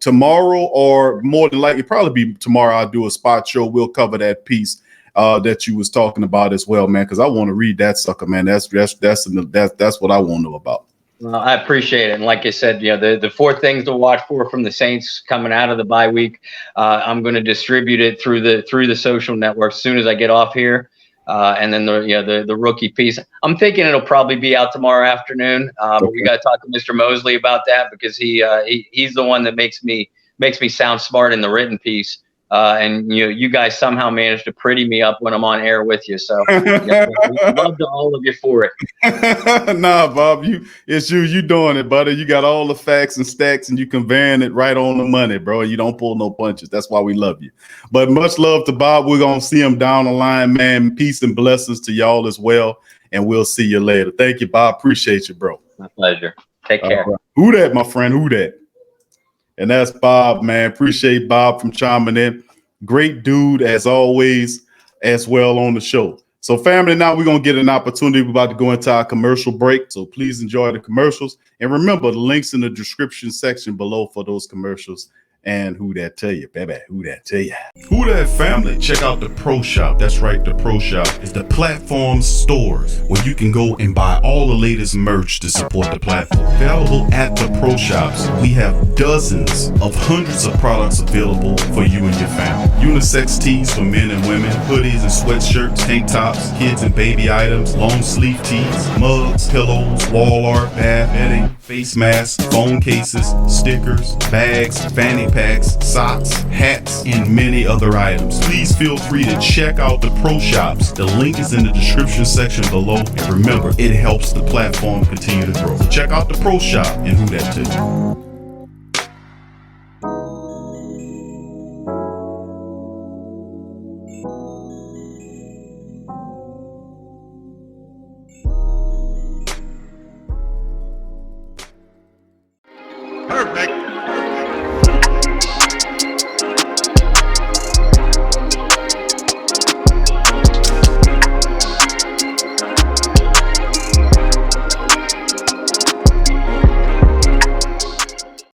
D: Tomorrow, or more than likely, probably be tomorrow. I'll do a spot show. We'll cover that piece that you was talking about as well, man. Because I want to read that sucker, man. That's what I want to know about.
E: Well, I appreciate it. And like I said, the 4 things to watch for from the Saints coming out of the bye week, I'm going to distribute it through the social networks as soon as I get off here. And then the rookie piece, I'm thinking it'll probably be out tomorrow afternoon. But we got to talk to Mr. Mosley about that, because he's the one that makes me sound smart in the written piece. And you guys somehow managed to pretty me up when I'm on air with you. So love to all of you for it.
D: Nah, Bob, you doing it, buddy. You got all the facts and stacks, and you conveying it right on the money, bro. You don't pull no punches. That's why we love you. But much love to Bob. We're gonna see him down the line, man. Peace and blessings to y'all as well. And we'll see you later. Thank you, Bob. Appreciate you, bro.
E: My pleasure. Take care.
D: Right. Who that, my friend? Who that? And that's Bob, man. Appreciate Bob from chiming in. Great dude, as always, as well on the show. So, family, now we're going to get an opportunity. We're about to go into our commercial break. So please enjoy the commercials. And remember, the links in the description section below for those commercials. And who that tell you, baby? Who that tell you?
F: Who that family? Check out the Pro Shop. That's right, the Pro Shop is the platform stores where you can go and buy all the latest merch to support the platform. Available at the Pro Shops, we have dozens of hundreds of products available for you and your family. Unisex tees for men and women, hoodies and sweatshirts, tank tops, kids and baby items, long sleeve tees, mugs, pillows, wall art, bath bedding, face masks, phone cases, stickers, bags, fanny packs, socks, hats, and many other items. Please feel free to check out the Pro Shops. The link is in the description section below. And remember, it helps the platform continue to grow. So check out the Pro Shop, and who that too.